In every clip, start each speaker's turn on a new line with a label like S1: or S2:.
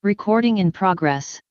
S1: Recording in progress.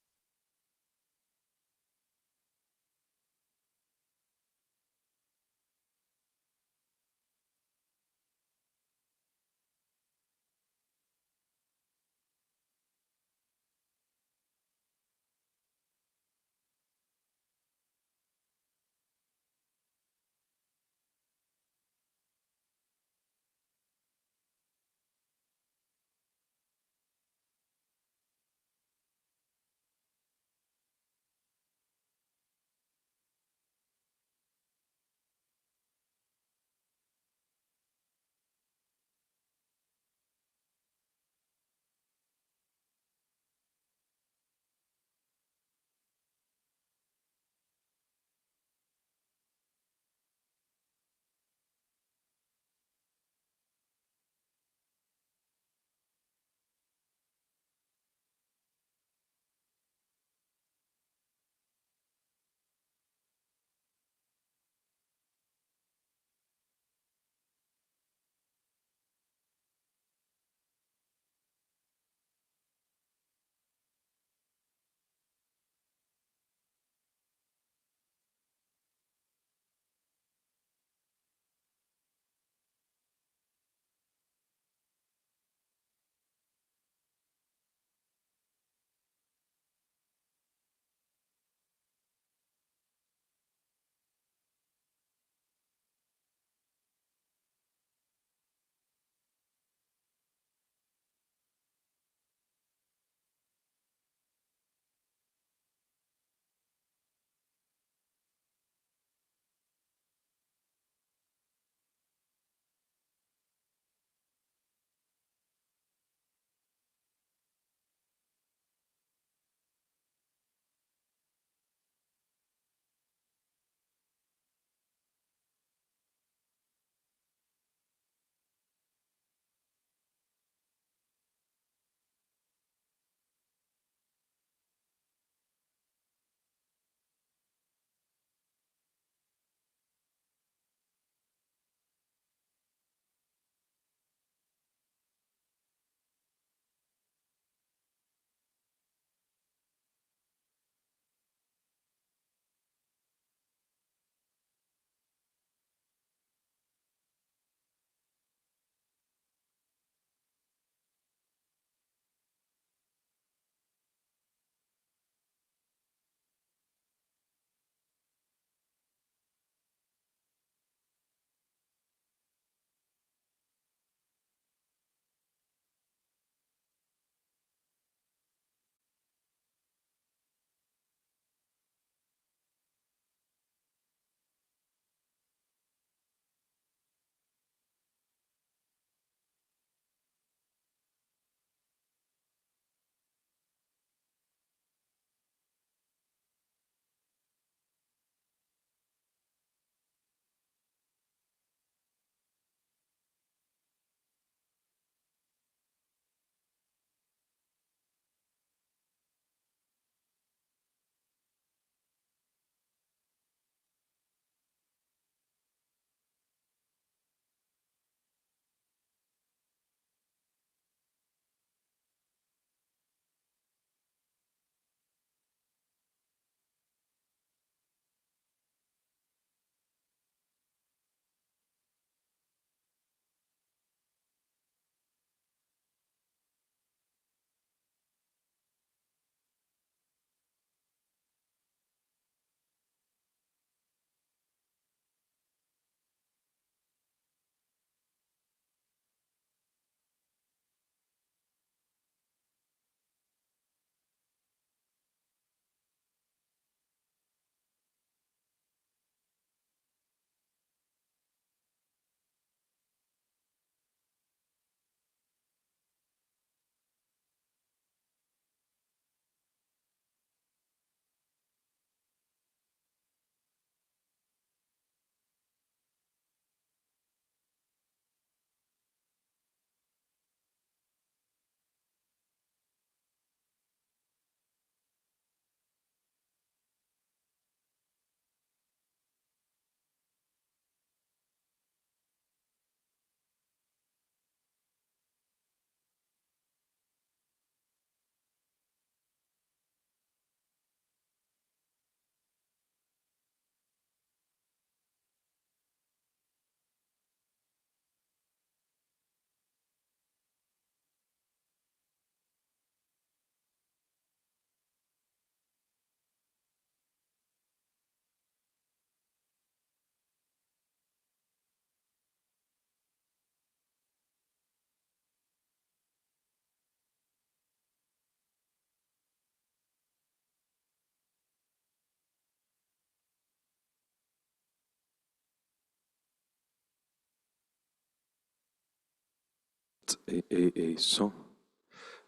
S2: Som.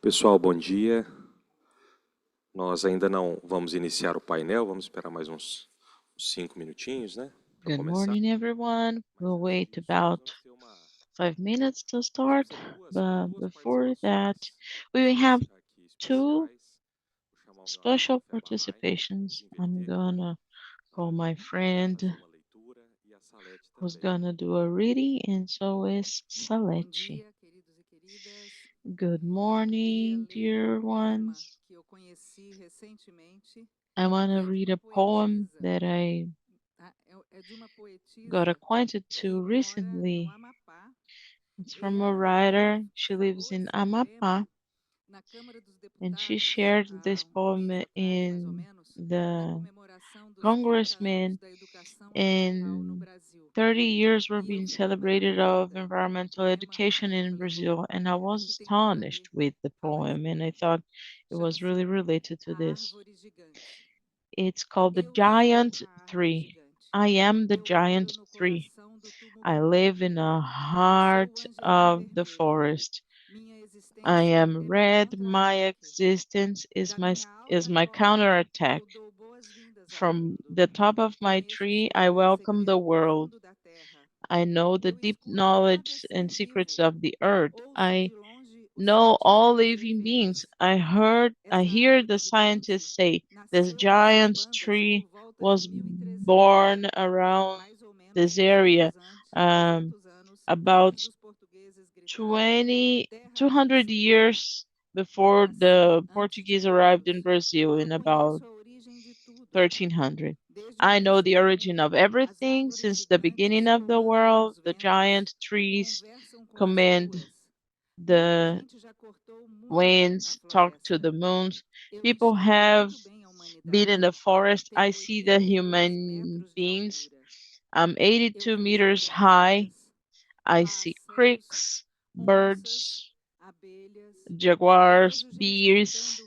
S2: Pessoal, bom dia. Nós ainda não vamos iniciar o painel, vamos esperar mais uns 5 minutinhos, né, para
S3: Good
S2: começar.
S3: morning, everyone.
S2: Mas
S3: We'll
S2: antes
S3: wait
S2: disso, nós
S3: about
S2: vamos ter uma
S3: 5 minutes to
S2: vamos
S3: start,
S2: ter duas
S3: but before that,
S2: participações
S3: we have
S2: aqui
S3: two
S2: especiais. Vou chamar o meu amigo
S3: special
S2: Café Bahá'í, vamos
S3: participations. I'm
S2: inverter
S3: gonna call my
S2: o Café fazer
S3: friend
S2: uma leitura e a Salete
S3: who's
S2: também.
S3: gonna do a reading, and so is
S4: Bom
S3: Salechi.
S4: dia, queridos e queridas.
S3: Good
S4: Queria
S3: morning,
S4: ler um
S3: dear
S4: poema
S3: ones.
S4: que eu conheci recentemente,
S3: I
S4: que
S3: wanna
S4: é de
S3: read
S4: uma
S3: a poem
S4: poetisa,
S3: that I
S4: é de uma
S3: got
S4: poetisa
S3: acquainted to
S4: que mora no
S3: recently.
S4: Amapá.
S3: It's from a
S4: Ela
S3: writer. She lives
S4: falou
S3: in
S4: esse poema
S3: Amapá.
S4: na Câmara dos
S3: And she
S4: Deputados
S3: shared this
S4: há um
S3: poem
S4: mês atrás, mais ou
S3: in
S4: menos, na
S3: the
S4: comemoração dos 30 anos
S3: congressman,
S4: da educação ambiental no
S3: and
S4: Brasil.
S3: 30 years were
S4: E eu
S3: being
S4: fiquei
S3: celebrated of
S4: maravilhada com o
S3: environmental
S4: poema.
S3: education
S4: Aí eu
S3: in
S4: falei, bom,
S3: Brazil, and I
S4: o
S3: was
S4: que tem tudo a ver
S3: astonished with the
S4: falar esse
S3: poem, and I
S4: poema?
S3: thought it was
S4: Chama-se
S3: really related
S4: A
S3: to this.
S4: Árvore Gigante.
S3: It's called The
S4: Eu sou
S3: Giant
S4: a árvore
S3: 3.
S4: gigante.
S3: I am the
S4: Eu moro
S3: Giant
S4: no
S3: 3.
S4: coração do
S3: I
S4: tumultuário.
S3: live in the
S4: Sou o
S3: heart
S4: angelim
S3: of the
S4: vermelho.
S3: forest.
S4: Minha
S3: I
S4: existência
S3: am
S4: é meu
S3: red. My
S4: contra-ataque.
S3: existence
S4: Da minha
S3: is
S4: alta
S3: my
S4: copa,
S3: counterattack.
S4: eu dou boas-vindas ao
S3: From
S4: mundo.
S3: the top of my
S4: Conheço o
S3: tree, I welcome the
S4: segredo
S3: world.
S4: profundo da terra.
S3: I know the
S4: Eu
S3: deep
S4: escuto cada
S3: knowledge and
S4: ser
S3: secrets
S4: vivo.
S3: of the earth.
S4: Ouço
S3: I
S4: de longe os
S3: know all
S4: cientistas
S3: living beings.
S4: reféns.
S3: I
S4: Essa
S3: hear
S4: árvore
S3: the
S4: gigante
S3: scientists say this
S4: nasceu nas
S3: giant
S4: cabandas
S3: tree
S4: por volta de
S3: was
S4: 1300,
S3: born around
S4: mais ou menos
S3: this area um,
S4: 200 anos antes
S3: about
S4: dos portugueses gritarem
S3: 20,
S4: terra
S3: 200
S4: artificial.
S3: years
S4: Eu
S3: before
S4: nasci
S3: the
S4: antes de
S3: Portuguese arrived
S4: humanos.
S3: in Brazil
S4: Eu
S3: in about
S4: conheço a origem de tudo.
S3: 1300.
S4: Desde o
S3: I know
S4: início
S3: the
S4: do
S3: origin of
S4: mundo, as
S3: everything
S4: árvores
S3: since the beginning
S4: gigantes
S3: of the
S4: comandam
S3: world.
S4: os
S3: The
S4: ventos
S3: giant
S4: e
S3: trees
S4: conversam com as
S3: command
S4: luas. Muita
S3: the
S4: gente já cortou muito a
S3: winds, talk to
S4: floresta.
S3: the moons.
S4: Eu
S3: People
S4: enxergo
S3: have
S4: muito bem a
S3: been in
S4: humanidade.
S3: the forest. I
S4: Tenho
S3: see the
S4: 82
S3: human
S4: metros de
S3: beings.
S4: altura.
S3: I'm
S4: Eu
S3: 82
S4: vejo
S3: meters high.
S4: jaguaras,
S3: I see
S4: pássaros,
S3: creeks,
S4: onças,
S3: birds,
S4: abelhas. Eu
S3: jaguars,
S4: vejo gente
S3: bears.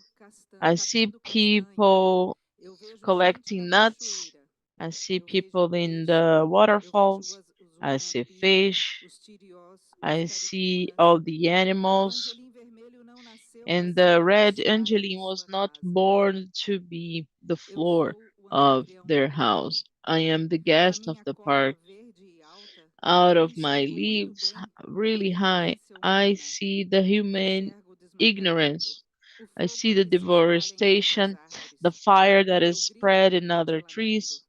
S3: I see
S4: catando castanha.
S3: people
S4: Eu vejo gente na
S3: collecting nuts.
S4: cachoeira.
S3: I see
S4: Eu vejo
S3: people in
S4: peixe.
S3: the
S4: Eu vejo
S3: waterfalls.
S4: os
S3: I see
S4: guanambi,
S3: fish.
S4: os tiriós, os
S3: I see
S4: caricunas.
S3: all the
S4: O
S3: animals.
S4: angelim vermelho não nasceu para
S3: And
S4: ser
S3: the
S4: o
S3: red
S4: assoalho de
S3: Angeline was
S4: sua
S3: not
S4: casa.
S3: born to be the
S4: Eu
S3: floor
S4: sou o
S3: of
S4: anfitrião do
S3: their
S4: parque.
S3: house. I am the
S4: Da
S3: guest of
S4: minha
S3: the
S4: copa
S3: park.
S4: verde e alta,
S3: Out
S4: eu
S3: of my
S4: enxergo muito
S3: leaves,
S4: bem a
S3: really high,
S4: ignorância
S3: I
S4: humana.
S3: see the human
S4: Enxergo o desmatamento,
S3: ignorance.
S4: o
S3: I see
S4: fogo
S3: the
S4: que se espalha em outras
S3: deforestation, the
S4: árvores.
S3: fire that is
S4: Meu grito
S3: spread in
S4: é de
S3: other
S4: lamento.
S3: trees.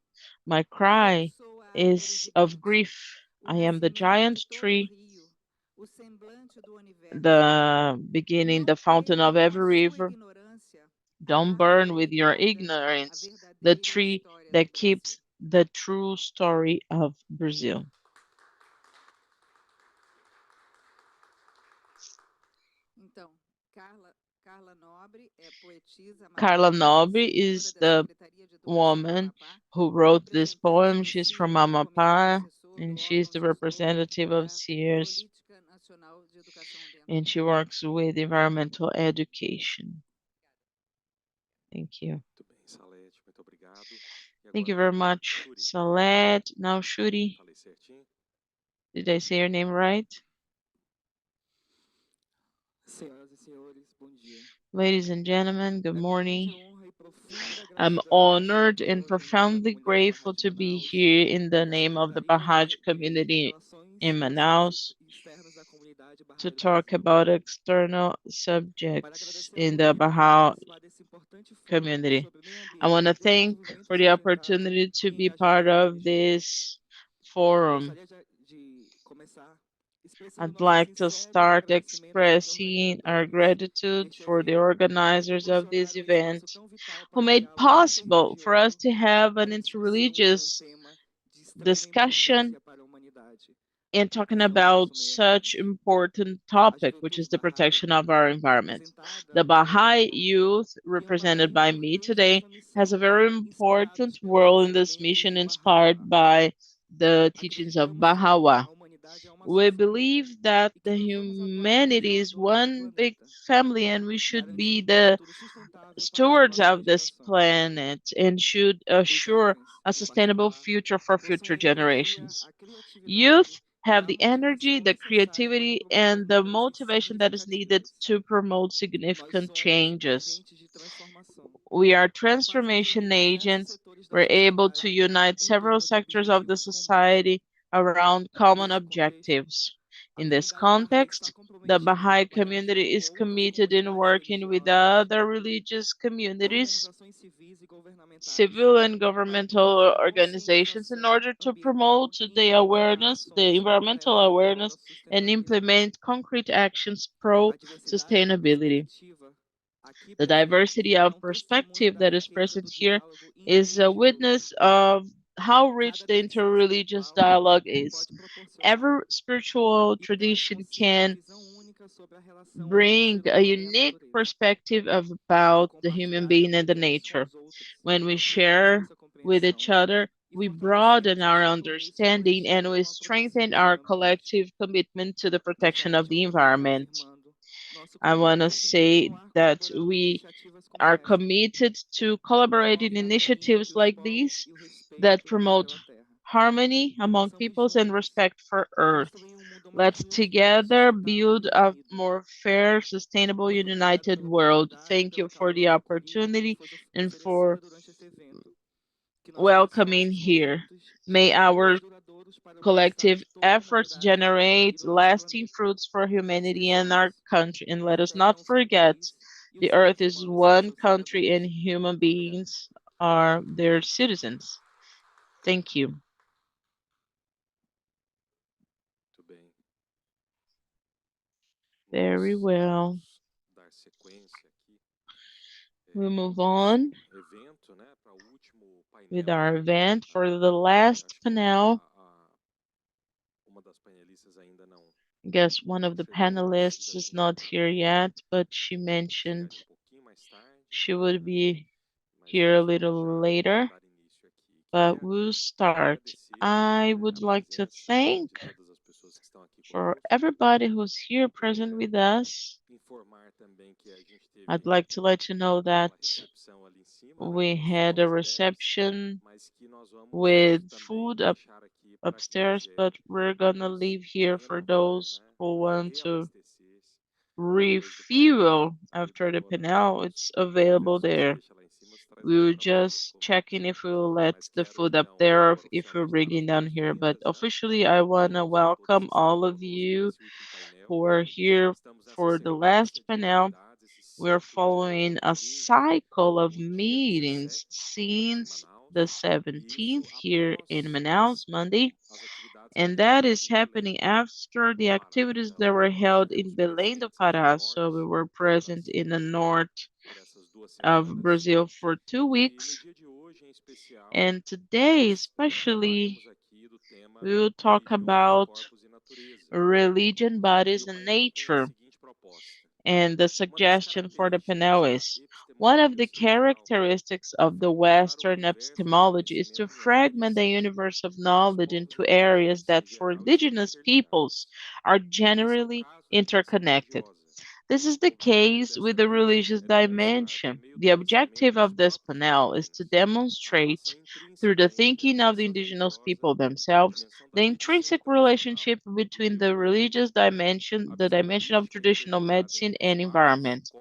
S3: My
S4: Eu
S3: cry
S4: sou a árvore
S3: is of
S4: gigante,
S3: grief.
S4: o
S3: I am the
S4: nascimento de
S3: giant
S4: todo o
S3: tree,
S4: rio, o semblante do universo.
S3: the beginning,
S4: Não
S3: the fountain of
S4: queime com a
S3: every
S4: sua
S3: river.
S4: ignorância a
S3: Don't burn
S4: árvore que
S3: with your
S4: guarda a
S3: ignorance the
S4: verdadeira
S3: tree
S4: história do
S3: that
S4: Brasil.
S3: keeps the true story of Brazil.
S4: Então, Carla Nobre é poetisa
S3: Carla
S4: amaparaense,
S3: Nobre
S4: servidora
S3: is
S4: da
S3: the
S4: Secretaria de Educação do
S3: woman
S4: Amapá,
S3: who wrote this
S4: representante
S3: poem.
S4: do
S3: She's from
S4: CIE, Comitê
S3: Amapá,
S4: Assessor do
S3: and she's
S4: órgão
S3: the
S4: gestor
S3: representative of
S4: da
S3: Sears,
S4: Política Nacional de Educação
S3: and
S4: Ambiental.
S3: she works with environmental education. Thank you.
S2: Muito bem, Salete, muito obrigado. E
S3: Thank
S2: agora,
S3: you very much,
S2: Shuri,
S3: Salet. Now, Shuri,
S2: falei certinho?
S3: did I say your name right?
S5: Senhoras e senhores, bom dia.
S3: Ladies and gentlemen, good
S5: É com grande
S3: morning.
S5: honra e profunda
S3: I'm
S5: gratidão que estou
S3: honored
S5: aqui
S3: and
S5: hoje em nome da
S3: profoundly
S5: comunidade
S3: grateful
S5: Bahá'í de
S3: to be
S5: Manaus
S3: here in the
S5: e da
S3: name of the
S5: Secretaria
S3: Bahá'í
S5: de
S3: community
S5: Relações
S3: in
S5: e Assuntos
S3: Manaus
S5: Externos da Comunidade
S3: to
S5: Bahá'í do
S3: talk
S5: Brasil,
S3: about external
S5: para
S3: subjects
S5: agradecer a
S3: in the
S5: oportunidade de
S3: Baha'i
S5: participar desse importante fórum
S3: community.
S5: sobre meio
S3: I want to
S5: ambiente e
S3: thank
S5: desenvolvimento
S3: for the
S5: sustentável
S3: opportunity to
S5: em
S3: be
S5: agenda
S3: part of
S5: verde.
S3: this forum.
S5: Gostaria de começar expressando
S3: I'd
S5: nossos
S3: like to
S5: sinceros
S3: start
S5: agradecimentos aos
S3: expressing our
S5: organizadores
S3: gratitude
S5: deste
S3: for the
S5: evento por
S3: organizers of this
S5: proporcionar um
S3: event
S5: espaço tão vital
S3: who
S5: para o
S3: made
S5: diálogo
S3: possible for us
S5: interreligioso
S3: to
S5: e
S3: have an
S5: para a discussão de um
S3: interreligious
S5: tema de extrema
S3: discussion
S5: importância para a humanidade, a
S3: and talking
S5: proteção do
S3: about
S5: nosso meio
S3: such
S5: ambiente.
S3: important
S5: A
S3: topic, which
S5: juventude
S3: is the
S5: Bahá'í,
S3: protection of our environment.
S5: representada
S3: The
S5: por esse
S3: Baha'i
S5: fórum,
S3: youth,
S5: tem um papel
S3: represented by me
S5: importante
S3: today,
S5: nessa
S3: has a
S5: missão,
S3: very important
S5: inspirados pelos
S3: role in this
S5: ensinamentos
S3: mission,
S5: de
S3: inspired
S5: Baha'u'lláh.
S3: by the teachings of
S5: Acreditamos que
S3: Baha'u'llah.
S5: a humanidade é uma só
S3: We
S5: família
S3: believe that
S5: e que
S3: the
S5: nós somos agora
S3: humanity is
S5: governadores do
S3: one big
S5: planeta,
S3: family and we should be
S5: garantindo um
S3: the
S5: futuro sustentável para as
S3: stewards
S5: próximas
S3: of this
S5: gerações.
S3: planet and should
S5: Os
S3: assure
S5: jovens,
S3: a
S5: em
S3: sustainable
S5: particular,
S3: future for
S5: possuem
S3: future
S5: a energia,
S3: generations.
S5: a criatividade
S3: Youth have the energy, the creativity, and the motivation that is needed to promote significant changes. We are transformation agents. We're able to unite several sectors of the society around common objectives. In this context, the Baha'i community is committed in working with other religious communities, civil and governmental organizations, in order to promote the awareness, the environmental awareness, and implement concrete actions pro-sustainability. The diversity of perspective that is present here is a witness of how rich the interreligious dialogue is. Every spiritual tradition can bring a unique perspective about the human being and the nature. When we share with each other, we broaden our understanding and we strengthen our collective commitment to the protection of the environment. I want to say that we are committed to collaborating initiatives like these that promote harmony among peoples and respect for Earth. Let's together build a more fair, sustainable, united world. Thank you for the opportunity and for welcoming here. May our collective efforts generate lasting fruits for humanity and our country. And let us not forget, the earth is one country and human beings are their citizens. Thank you.
S2: Muito bem.
S3: Very well.
S2: Dar sequência aqui.
S3: We'll move on
S2: Evento, né, para o último painel.
S3: with our event for the last panel.
S2: Uma das panelistas ainda não.
S3: I guess one of the panelists is not here yet, but she mentioned she would be here a little later, but we'll start. I would like to thank for everybody who's here present with us. I'd like to let you know that we had a reception with food upstairs, but we're gonna leave here for those who want to refuel after the panel. It's available there. We were just checking if we will let the food up there or if we're bringing down here. But officially, I want to welcome all of you who are here for the last panel. We're following a cycle of meetings since the 17th here in Manaus, Monday. And that is happening after the activities that were held in Belém do Pará. So we were present in the north of Brazil for 2 weeks. And today, especially, we will talk about religion, bodies, and nature. And the suggestion for the panel is, one of the characteristics of the Western epistemology is to fragment the universe of knowledge into areas that for indigenous peoples are generally interconnected. This is the case with the religious dimension. The objective of this panel is to demonstrate, through the thinking of the indigenous people themselves, the intrinsic relationship between the religious dimension, the dimension of traditional medicine and environment.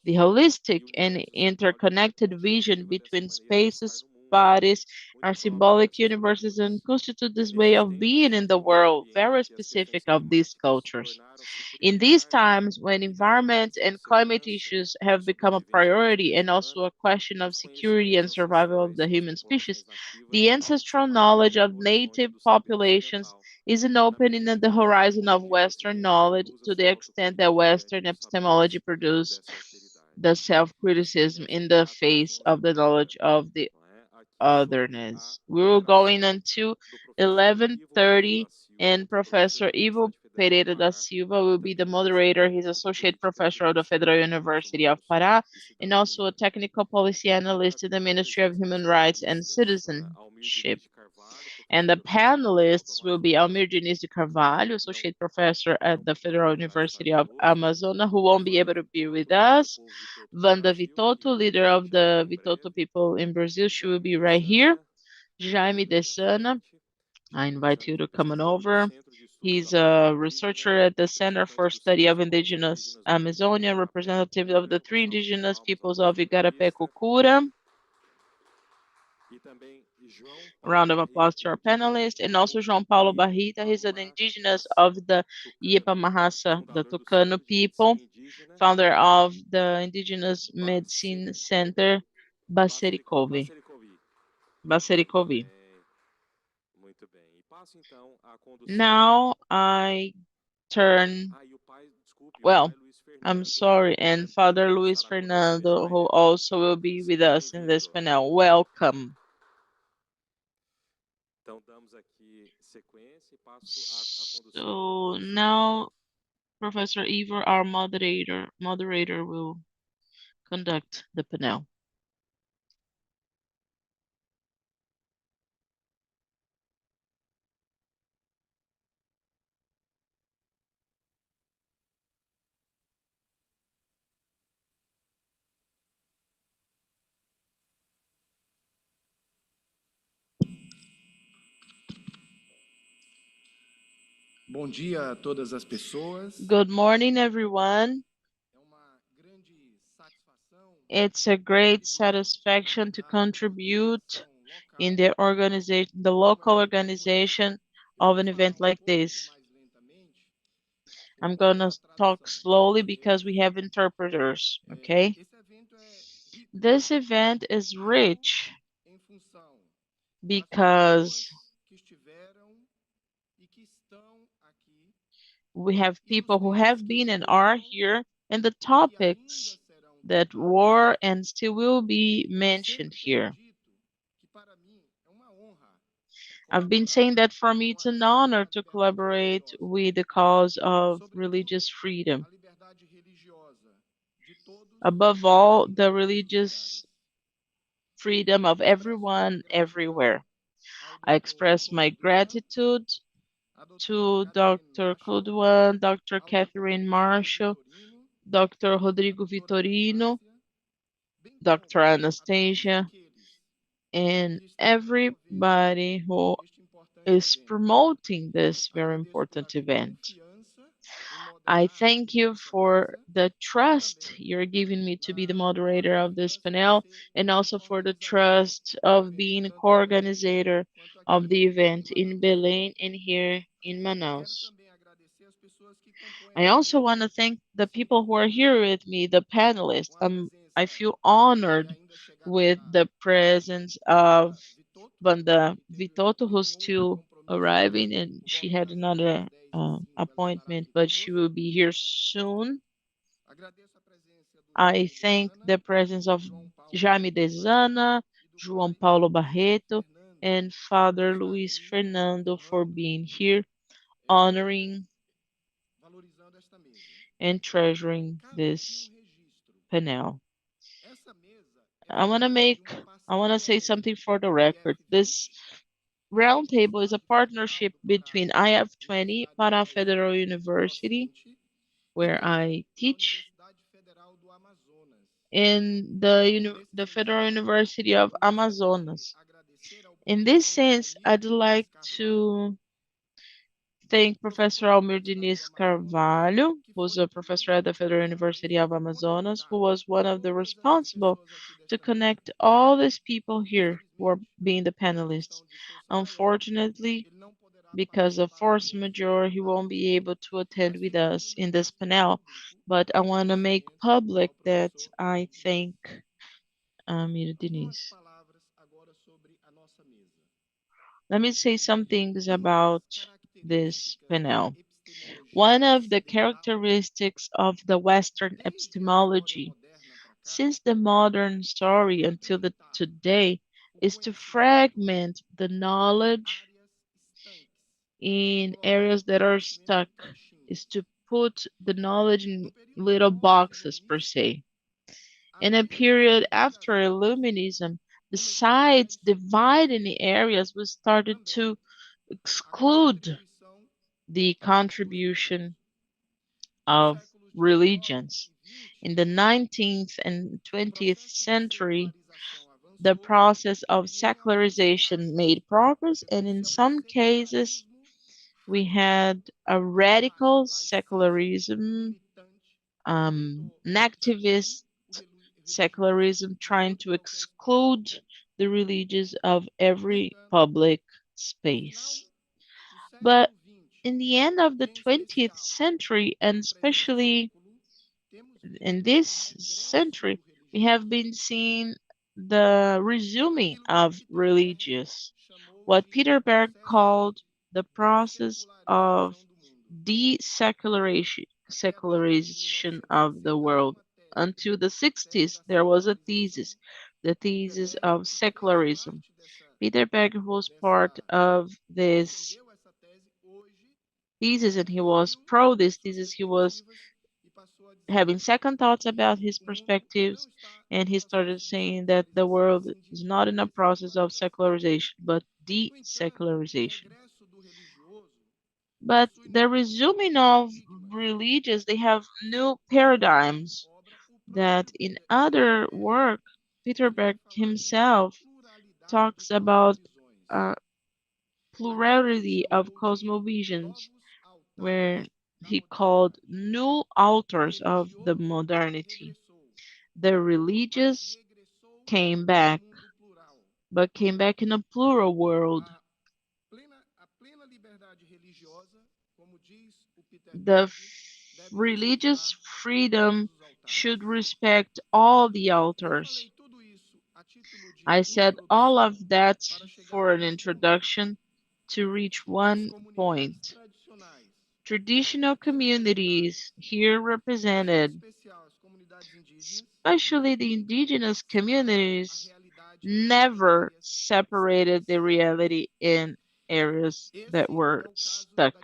S3: The holistic and interconnected vision between spaces, bodies, our symbolic universes, and constitute this way of being in the world, very specific of these cultures. In these times when environment and climate issues have become a priority and also a question of security and survival of the human species, the ancestral knowledge of native populations is an opening at the horizon of Western knowledge to the extent that Western epistemology produces the self-criticism in the face of the knowledge of the otherness. We will go in until 11:30, and Professor Ivo Pereira da Silva will be the moderator. He's associate professor of the Federal University of Pará and also a technical policy analyst in the Ministry of Human Rights and Citizenship. And the panelists will be Almir Diniz de Carvalho, associate professor at the Federal University of Amazonas, who won't be able to be with us. Wanda Vitoto, leader of the Vitoto people in Brazil, she will be right here. Jaime Desana, I invite you to come on over. He's a researcher at the Center for Study of Indigenous Amazonia, representative of the three indigenous peoples of Igarapé-Cocura. Round of applause to our panelists. And also João Paulo Barrita, he's an indigenous of the Ipa-Mahassa, the Tucano people, founder of the Indigenous Medicine Center, Bacericovi. Now I turn, well, I'm sorry, and Father Luis Fernando, who also will be with us in this panel. Welcome. So now Professor Ivor, our moderator will conduct the panel.
S6: Bom dia a todas as pessoas.
S3: Good morning, everyone. It's a great satisfaction to contribute in the organization, the local organization of an event like this. I'm gonna talk slowly because we have interpreters, okay? This event is rich because we have people who have been and are here, and the topics that were and still will be mentioned here. I've been saying that for me it's an honor to collaborate with the cause of religious freedom. Above all, the religious freedom of everyone, everywhere. I express my gratitude to Dr. Clodoan, Dr. Catherine Marshall, Dr. Rodrigo Vitorino, Dr. Anastasia, and everybody who is promoting this very important event. I thank you for the trust you're giving me to be the moderator of this panel, and also for the trust of being co-organizer of the event in Belém and here in Manaus. I also want to thank the people who are here with me, the panelists. I feel honored with the presence of Vanda Vitoto, who's still arriving, and she had another appointment, but she will be here soon. I thank the presence of Jaime Dezana, João Paulo Barreto, and Father Luis Fernando for being here, honoring and treasuring this panel. I want to say something for the record. This roundtable is a partnership between IF20, Pará Federal University, where I teach, and the Federal University of Amazonas. In this sense, I'd like to thank Professor Almir Diniz Carvalho, who's a professor at the Federal University of Amazonas, who was one of the responsible to connect all these people here who are being the panelists. Unfortunately, because of force majeure, he won't be able to attend with us in this panel, but I want to make public that I thank Almir Diniz. Let me say some things about this panel. One of the characteristics of the Western epistemology since the modern story until today is to fragment the knowledge in areas that are stuck, is to put the knowledge in little boxes per se. In a period after Illuminism, besides dividing the areas, we started to exclude the contribution of religions. In the 19th and 20th century, the process of secularization made progress, and in some cases, we had a radical secularism, an activist secularism trying to exclude the religious of every public space. But in the end of the 20th century, and especially in this century, we have been seeing the resuming of religious, what Peter Berg called the process of secularization of the world. Until the 60s, there was a thesis, the thesis of secularism. Peter Berg was part of this thesis and he was pro this thesis. He was having second thoughts about his perspectives, and he started saying that the world is not in a process of secularization, but desecularization. But the resuming of religions, they have new paradigms that in other work, Peter Berg himself talks about a plurality of cosmovisions, where he called new authors of the modernity. The religious came back, but came back in a plural world. The religious freedom should respect all the authors. I said all of that for an introduction to reach one point. Traditional communities here represented, especially the indigenous communities, never separated the reality in areas that were stuck.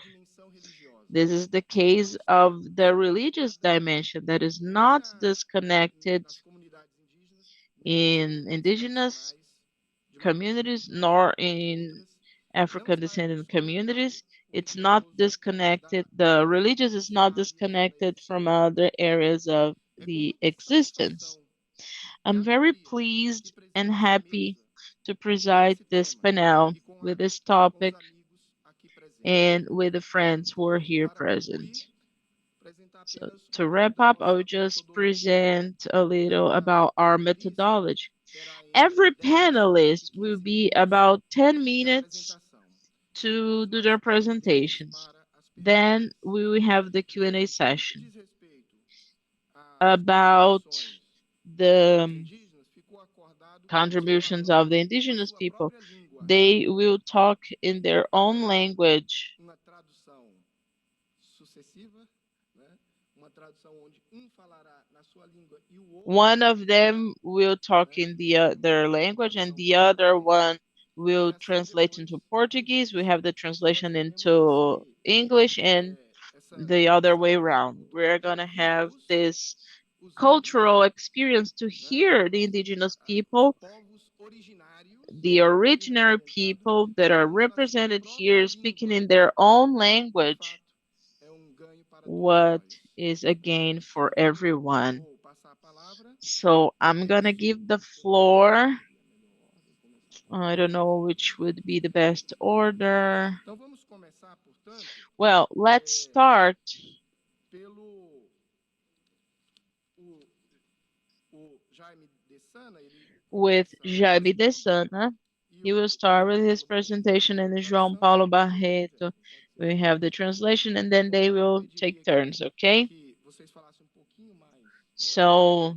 S3: This is the case of the religious dimension that is not disconnected in indigenous communities nor in African descendant communities. It's not disconnected, the religious is not disconnected from other areas of the existence. I'm very pleased and happy to preside this panel with this topic and with the friends who are here present. So to wrap up, I will just present a little about our methodology. Every panelist will be about 10 minutes to do their presentations. Then we will have the Q&A session. About the contributions of the indigenous people, they will talk in their own language. One of them will talk in their language and the other one will translate into Portuguese. We have the translation into English and the other way around. We're gonna have this cultural experience to hear the indigenous people, the originary people that are represented here speaking in their own language, what is a gain for everyone. So I'm gonna give the floor. I don't know which would be the best order. Well, let's start with Jaime de Sana. He will start with his presentation, and João Paulo Barreto we have the translation, and then they will take turns, okay? So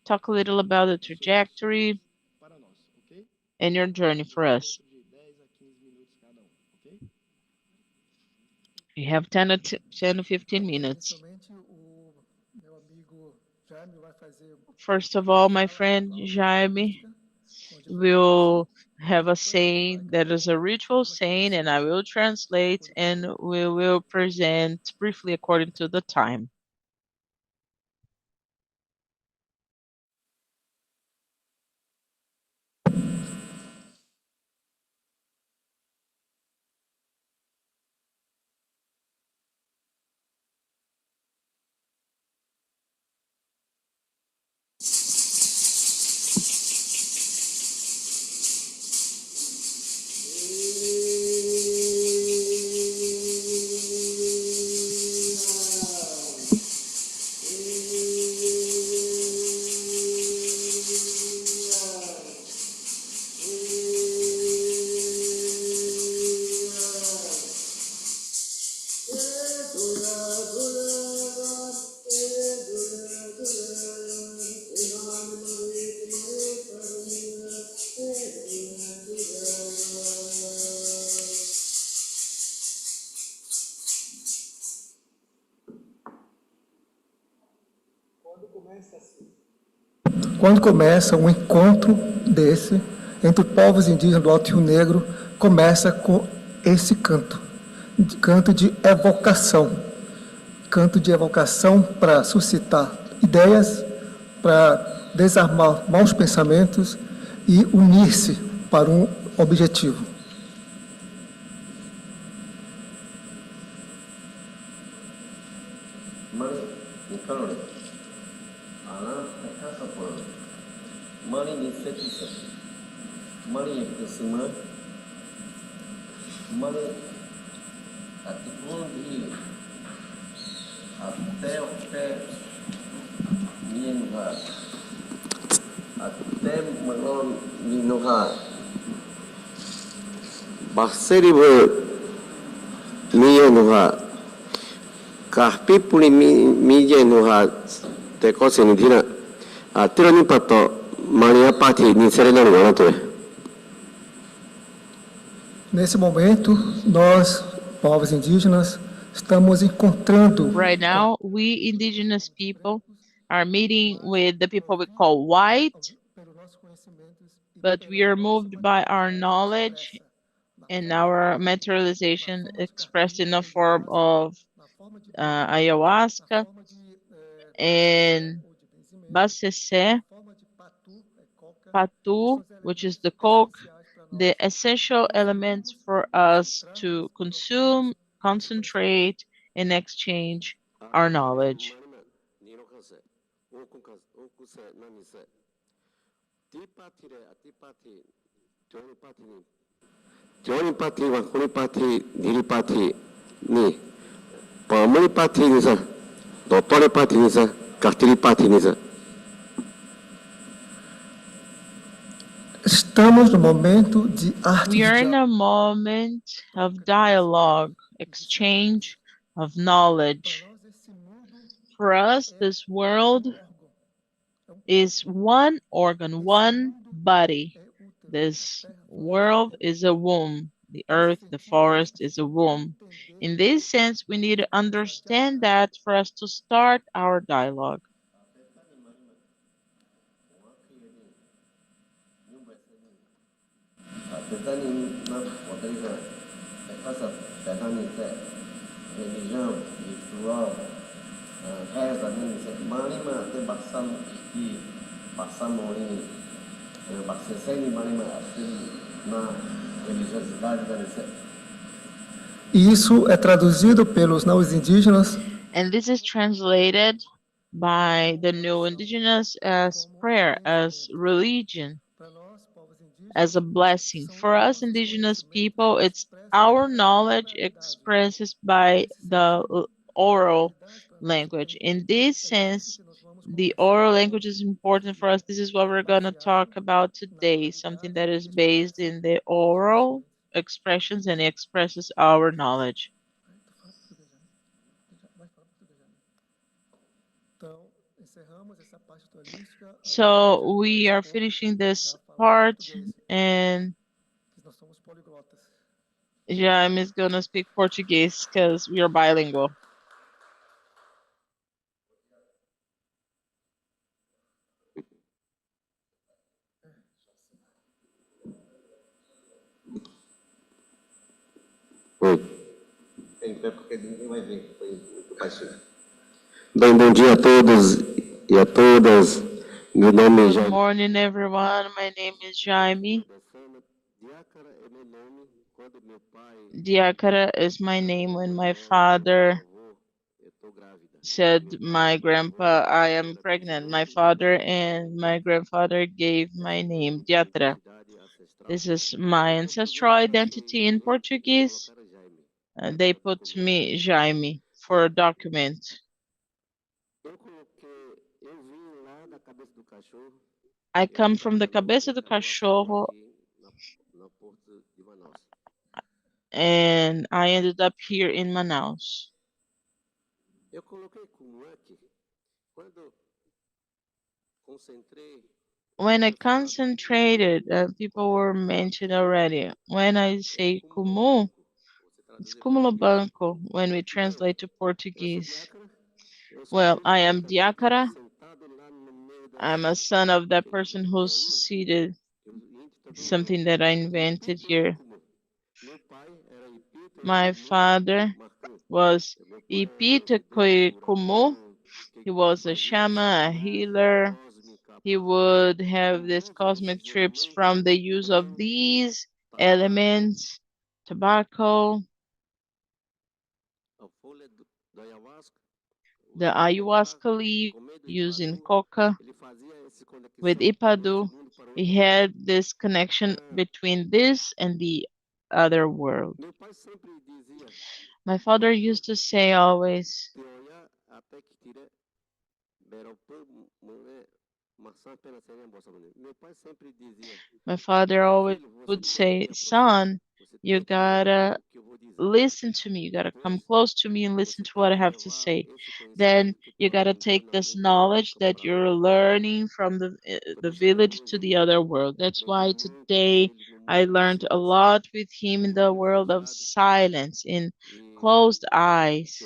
S3: talk a little about the trajectory and your journey for us. You have 10 to 15 minutes. First of all, my friend Jaime will have a saying that is a ritual saying, and I will translate and we will present briefly according to the time.
S7: quando começa um encontro desse entre povos indígenas do Alto Rio Negro, começa com esse canto de evocação para suscitar ideias, para desarmar maus pensamentos e unir-se para um objetivo.
S8: Até o pé minuha, até manon minuha, barseribu minuha, karpi puli minuha, te cose ni dina, tira ni pato, maria pati ni serena ni ganato.
S7: Nesse momento, nós, povos indígenas, estamos encontrando.
S3: Right now, we indigenous people are meeting with the people we call white, but we are moved by our knowledge and our materialization expressed in the form of ayahuasca and basese, patu, which is the coke, the essential elements for us to consume, concentrate, and exchange our knowledge.
S7: Estamos no momento de arte.
S3: We are in a moment of dialogue, exchange of knowledge. For us, this world is one organ, one body. This world is a womb. The earth, the forest is a womb. In this sense, we need to understand that for us to start our dialogue.
S7: E isso é traduzido pelos não indígenas.
S3: And this is translated by the new indigenous as prayer, as religion, as a blessing. For us indigenous people, it's our knowledge expressed by the oral language. In this sense, the oral language is important for us. This is what we're going to talk about today, something that is based in the oral expressions and expresses our knowledge. So we are finishing this part, and Jaime is going to speak Portuguese because we are bilingual.
S8: Bem, bom dia a todos e a todas. Meu nome é
S3: Good
S8: Jaime.
S3: morning, everyone. My name is Jaime. Diakara is my name. When my father said, my grandpa, I am pregnant, my father and my grandfather gave my name, Diatra. This is my ancestral identity in Portuguese. They put me Jaime for a document. I come from the Cabeça do Cachorro, and I ended up here in Manaus. When I concentrated, people were mentioned already. When I say Kumu, it's cúmulo banco when we translate to Portuguese. Well, I am Diakara. I'm a son of that person who succeeded something that I invented here. My father was Ipita Koikumu. He was a shaman, a healer. He would have these cosmic trips from the use of these elements, tobacco, the ayahuasca leaf, using coca. With Ipadu, he had this connection between this and the other world. My father used to say always, my father always would say, son, you gotta listen to me. You gotta come close to me and listen to what I have to say. Then you gotta take this knowledge that you're learning from the village to the other world. That's why today I learned a lot with him in the world of silence, in closed eyes.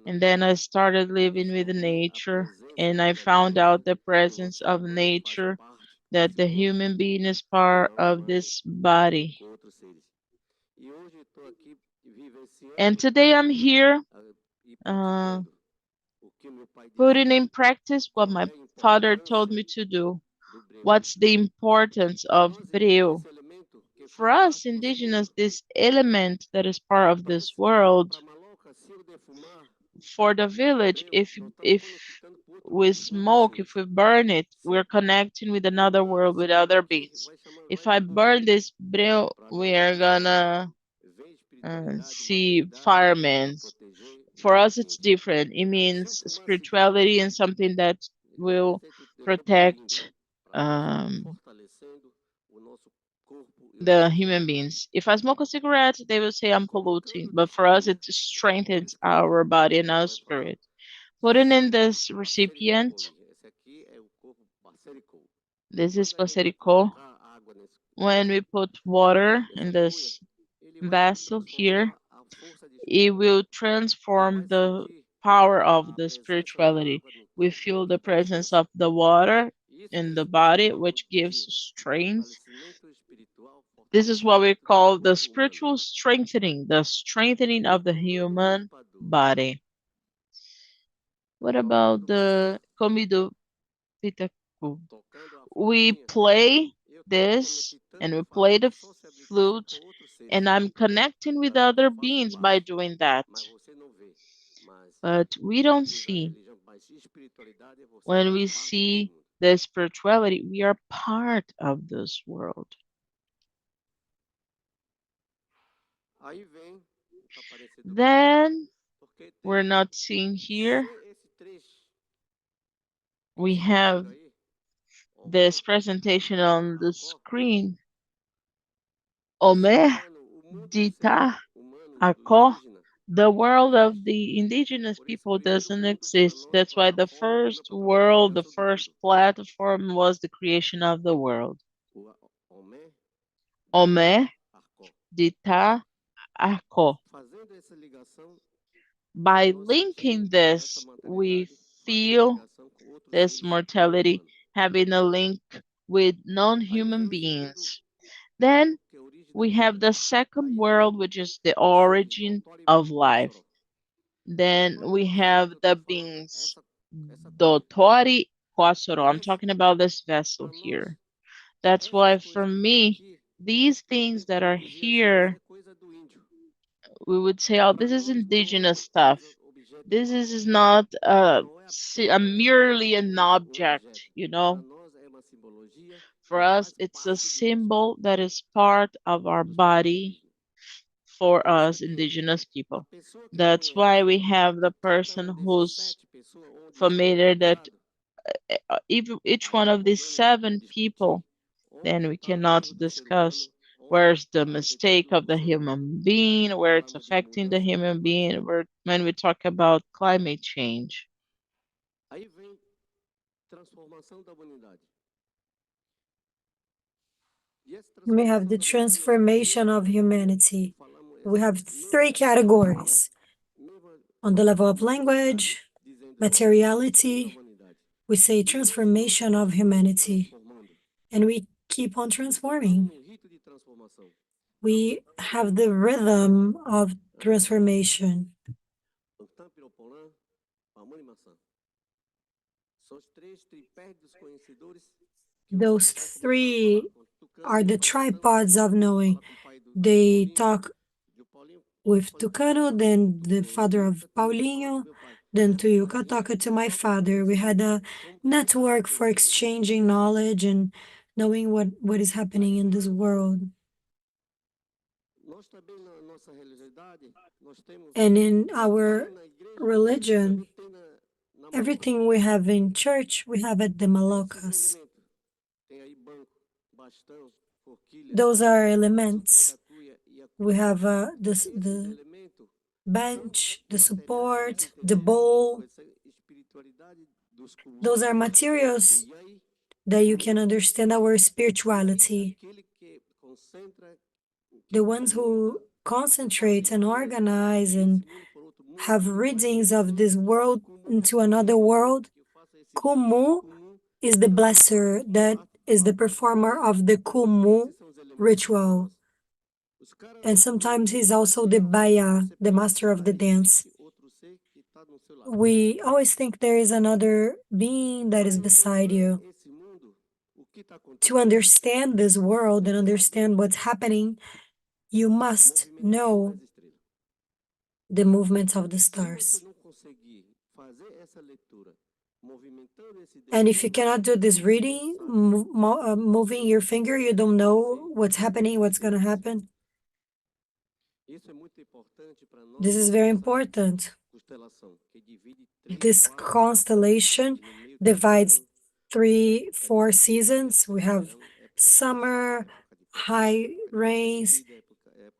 S3: And then I started living with nature, and I found out the presence of nature, that the human being is part of this body. And today I'm here uh, putting in practice what my father told me to do. What's the importance of breu? For us indigenous, this element that is part of this world, for the village, if we smoke, if we burn it, we're connecting with another world, with other beings. If I burn this breu, we are gonna see firemen. For us, it's different. It means spirituality and something that will protect the human beings. If I smoke a cigarette, they will say I'm polluting, but for us, it strengthens our body and our spirit. Putting in this recipient, this is Pacerico. When we put water in this vessel here, it will transform the power of the spirituality. We feel the presence of the water in the body, which gives strength. This is what we call the spiritual strengthening, the strengthening of the human body. What about the comido pitacu? We play this and we play the flute, and I'm connecting with other beings by doing that. But we don't see. When we see the spirituality, we are part of this world. Then we're not seeing here. We have this presentation on the screen. Ome, Dita, Ako. The world of the indigenous people doesn't exist. That's why the first world, the first platform was the creation of the world. Ome, Dita, Ako. By linking this, we feel this mortality having a link with non-human beings. Then we have the second world, which is the origin of life. Then we have the beings Dotori Kwasoro. I'm talking about this vessel here. That's why for me, these things that are here, we would say, oh, this is indigenous stuff. This is not merely an object, you know. For us, it's a symbol that is part of our body for us indigenous people. That's why we have the person who's familiar that each one of these 7 people, then we cannot discuss where's the mistake of the human being, where it's affecting the human being, when we talk about climate change.
S9: We have the transformation of humanity. We have 3 categories. On the level of language, materiality, We say transformation of humanity, and we keep on transforming. We have the rhythm of transformation. Those three are the tripods of knowing. They talk with Tucano, then the father of Paulinho, then Tuyuka talked to my father. We had a network for exchanging knowledge and knowing what is happening in this world. And in our religion, everything we have in church, we have at the Malocas. Those are elements. We have the bench, the support, the bowl. Those are materials that you can understand our spirituality. The ones who concentrate and organize and have readings of this world into another world, Kumu is the blesser, that is the performer of the Kumu ritual. And sometimes he's also the Baya, the master of the dance. We always think there is another being that is beside you. To understand this world and understand what's happening, you must know the movements of the stars. And if you cannot do this reading, moving your finger, you don't know what's happening, what's going to happen. This is very important. This constellation divides 3-4 seasons. We have summer, high rains,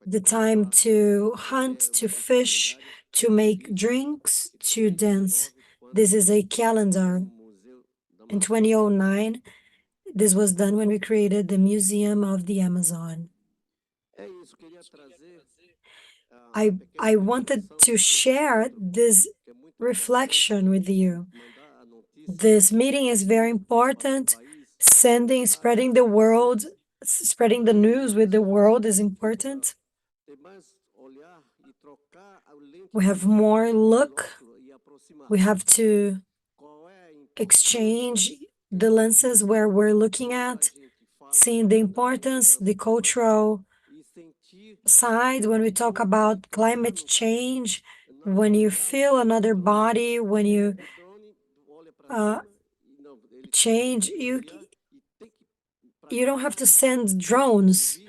S9: the time to hunt, to fish, to make drinks, to dance. This is a calendar. In 2009, this was done when we created the Museum of the Amazon. I wanted to share this reflection with you. This meeting is very important. Spreading the world, spreading the news with the world is important. We have more look. We have to exchange the lenses where we're looking at, seeing the importance, the cultural side when we talk about climate change, when you feel another body, when you change, you don't have to send drones.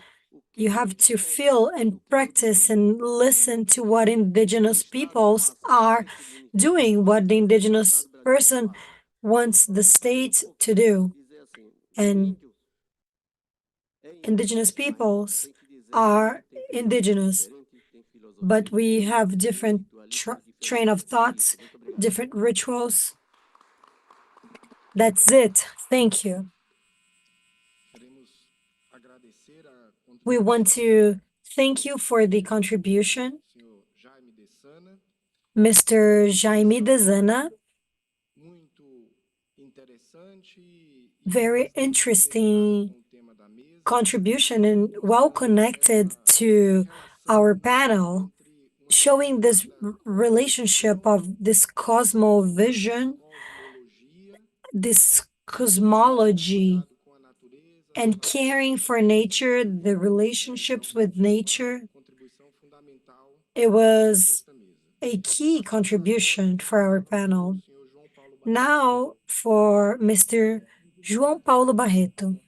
S9: You have to feel and practice and listen to what indigenous peoples are doing, what the indigenous person wants the state to do. And indigenous peoples are indigenous, but we have different train of thoughts, different rituals. That's it. Thank you. We want to thank you for the contribution, Mr. Jaime Dezana. Very interesting contribution and well connected to our panel, showing this relationship of this cosmovision, this cosmology, and caring for nature, the relationships with nature. It was a key contribution for our panel. Now for Mr. João Paulo Barreto.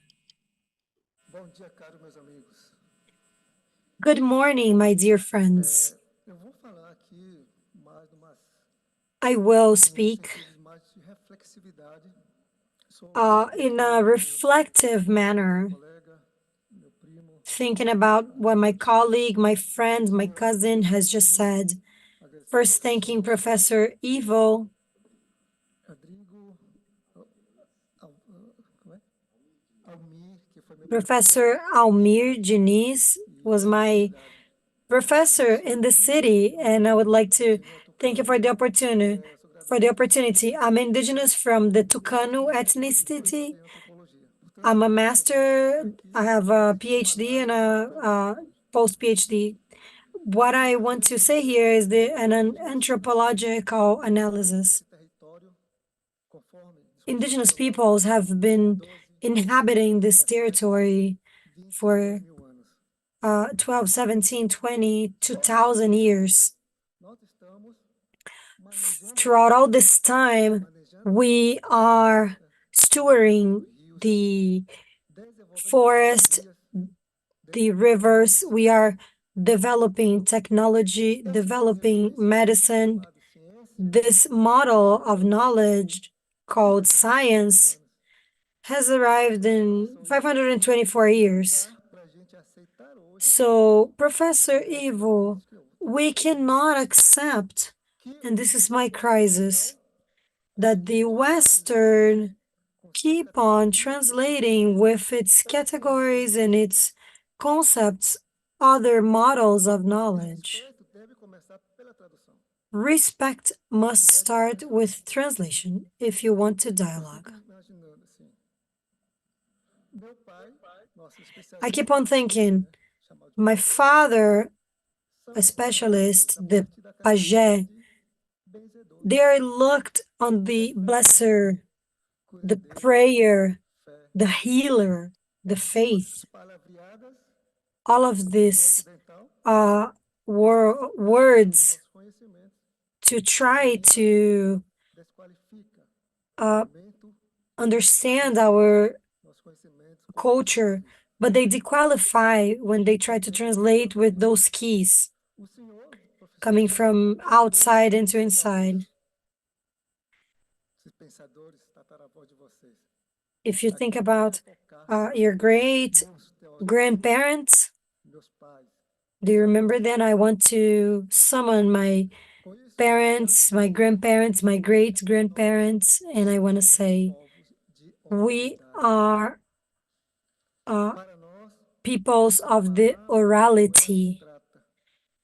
S9: Good morning, my dear friends. I will speak in a reflective manner, thinking about what my colleague, my friend, my cousin has just said. First, thanking Professor Ivo. Professor Almir Diniz was my professor in the city, and I would like to thank you for the opportunity. for the opportunity. I'm indigenous from the Tucano ethnicity. I'm a master. I have a PhD and a post-PhD. What I want to say here is an anthropological analysis. Indigenous peoples have been inhabiting this territory for 12, 17, 20, 2,000 years. Throughout all this time, we are stewarding the forest, the rivers, we are developing technology, developing medicine. This model of knowledge called science has arrived in 524 years. So, Professor Ivo, we cannot accept, and this is my crisis, that the Western keep on translating with its categories and its concepts other models of knowledge. Respect must start with translation if you want to dialogue. I keep on thinking, my father, a specialist, the pajé, they are looked on the blesser, the prayer, the healer, the faith. All of these words to try to understand our culture, but they dequalify when they try to translate with those keys coming from outside into inside. If you think about your great grandparents, do you remember then? I want to summon my parents, my grandparents, my great grandparents, and I want to say, we are peoples of the orality.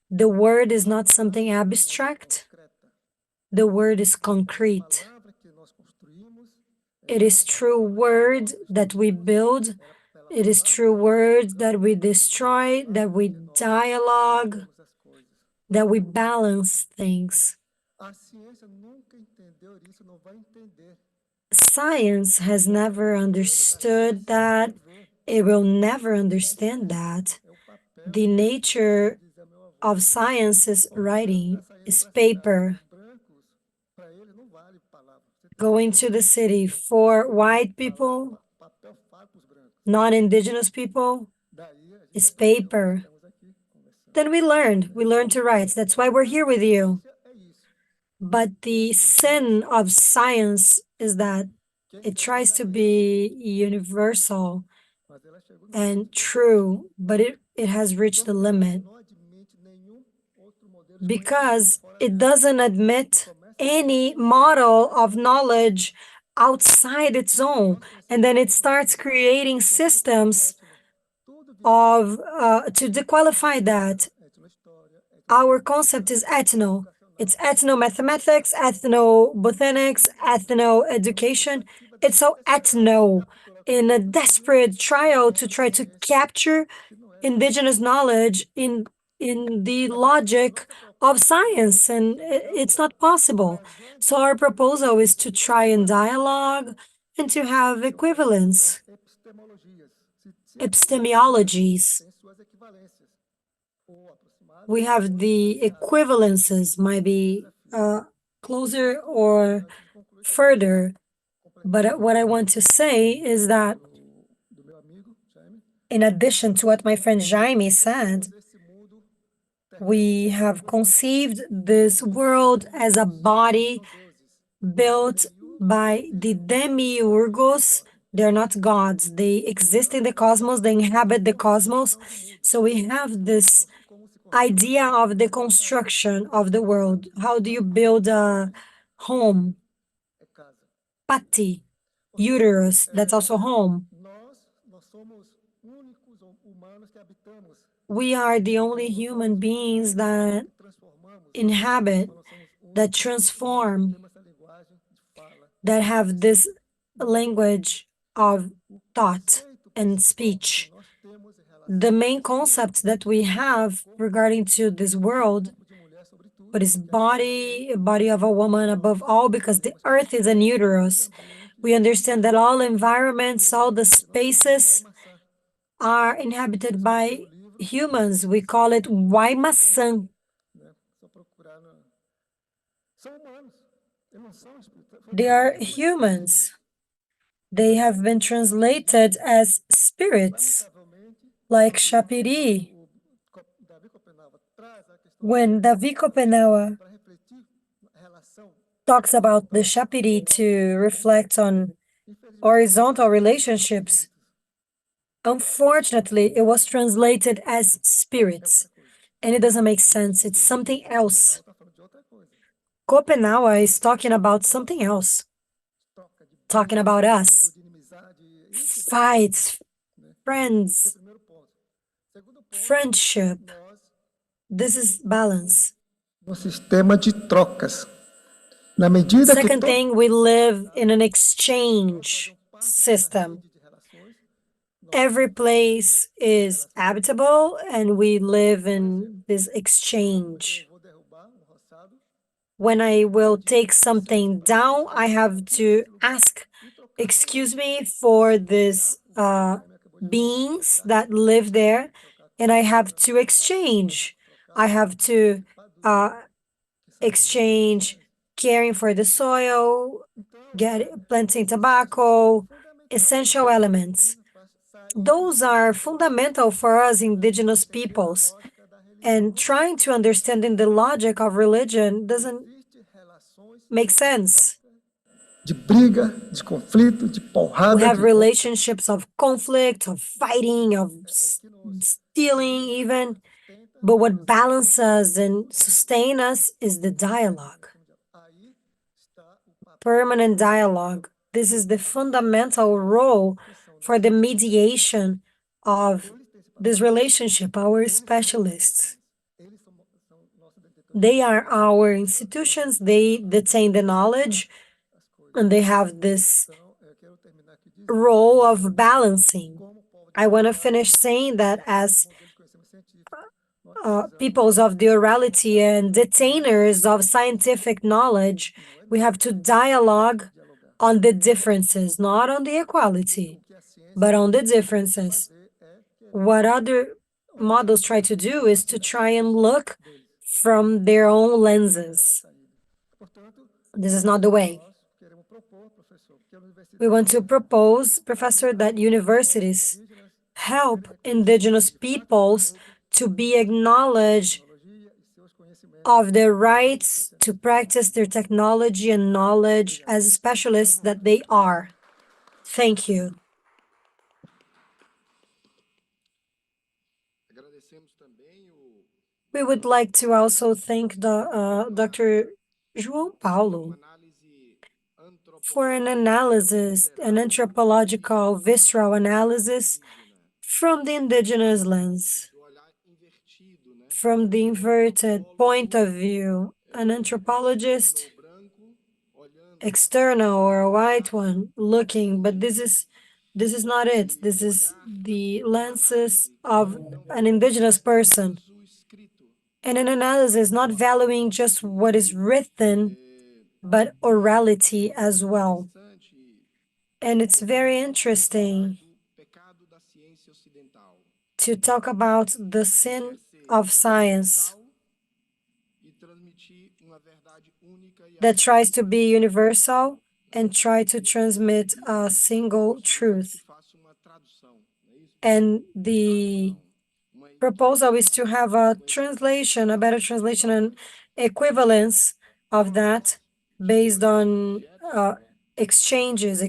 S9: The word is not something abstract. The word is concrete. It is true word that we build. It is true word that we destroy, that we dialogue, that we balance things. Science has never understood that. It will never understand that. The nature of science is writing, is paper. Going to the city for white people, non-indigenous people, is paper. Then we learned to write. That's why we're here with you. But the sin of science is that it tries to be universal and true, but it has reached the limit because it doesn't admit any model of knowledge outside its own, and then it starts creating systems of to disqualify that. Our concept is ethno. It's ethno-mathematics, ethno-botanics, ethno-education. It's so ethno in a desperate trial to try to capture indigenous knowledge in the logic of science, and it's not possible. So our proposal is to try and dialogue and to have equivalence, epistemologies. We have the equivalences, might be closer or further. But what I want to say is that, in addition to what my friend Jaime said, we have conceived this world as a body built by the demiurgos. They're not gods. They exist in the cosmos. They inhabit the cosmos. So we have this idea of the construction of the world. How do you build a home? Pati, uterus, that's also home. We are the only human beings that inhabit, that transform that have this language of thought and speech. The main concept that we have regarding to this world, but is body of a woman above all, because the earth is an uterus. We understand that all environments, all the spaces are inhabited by humans. We call it Waimasan. They are humans. They have been translated as spirits, like Shapiri. When Davi Kopenawa talks about the Shapiri to reflect on horizontal relationships, unfortunately, it was translated as spirits, and it doesn't make sense. It's something else. Kopenawa is talking about something else, talking about us, fights, friends, friendship. This is balance.
S7: Sistema de trocas. Na medida que
S9: Second thing, we live in an exchange system. Every place is habitable, and we live in this exchange. When I will take something down, I have to ask, excuse me, for this beings that live there, and I have to exchange. I have to exchange caring for the soil, planting tobacco, essential elements. Those are fundamental for us indigenous peoples. And trying to understand in the logic of religion doesn't make sense.
S7: de briga, de conflito, de porrada.
S9: We have relationships of conflict, of fighting, of stealing even. But what balances and sustains us is the dialogue. Permanent dialogue. This is the fundamental role for the mediation of this relationship, our specialists. They are our institutions, they detain the knowledge, and they have this role of balancing. I want to finish saying that as peoples of the orality and detainers of scientific knowledge, we have to dialogue on the differences, not on the equality, but on the differences. What other models try to do is to try and look from their own lenses. This is not the way. We want to propose, Professor, that universities help indigenous peoples to be acknowledged of their rights to practice their technology and knowledge as specialists that they are. Thank you. We would like to also thank Dr. João Paulo for an analysis, an anthropological visceral analysis from the indigenous lens, from the inverted point of view. An anthropologist, external or a white one, looking, but this is not it. This is the lenses of an indigenous person. And an analysis not valuing just what is written, but orality as well. And it's very interesting to talk about the sin of science that tries to be universal and try to transmit a single truth. And the proposal is to have a translation, a better translation and equivalence of that based on exchanges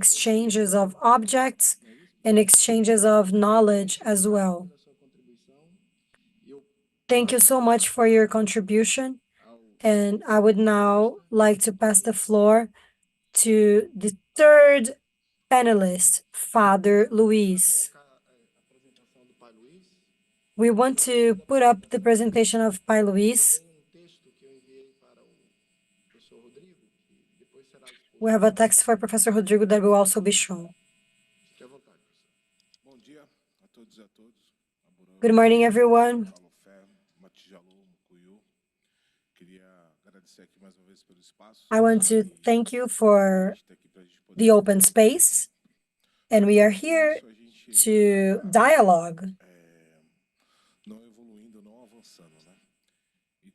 S9: of objects and exchanges of knowledge as well. Thank you so much for your contribution. And I would now like to pass the floor to the third panelist, Father Luis. We want to put up the presentation of Pai Luis. We have a text for Professor Rodrigo that will also be shown. Good morning, everyone. I want to thank you for the open space, and we are here to dialogue.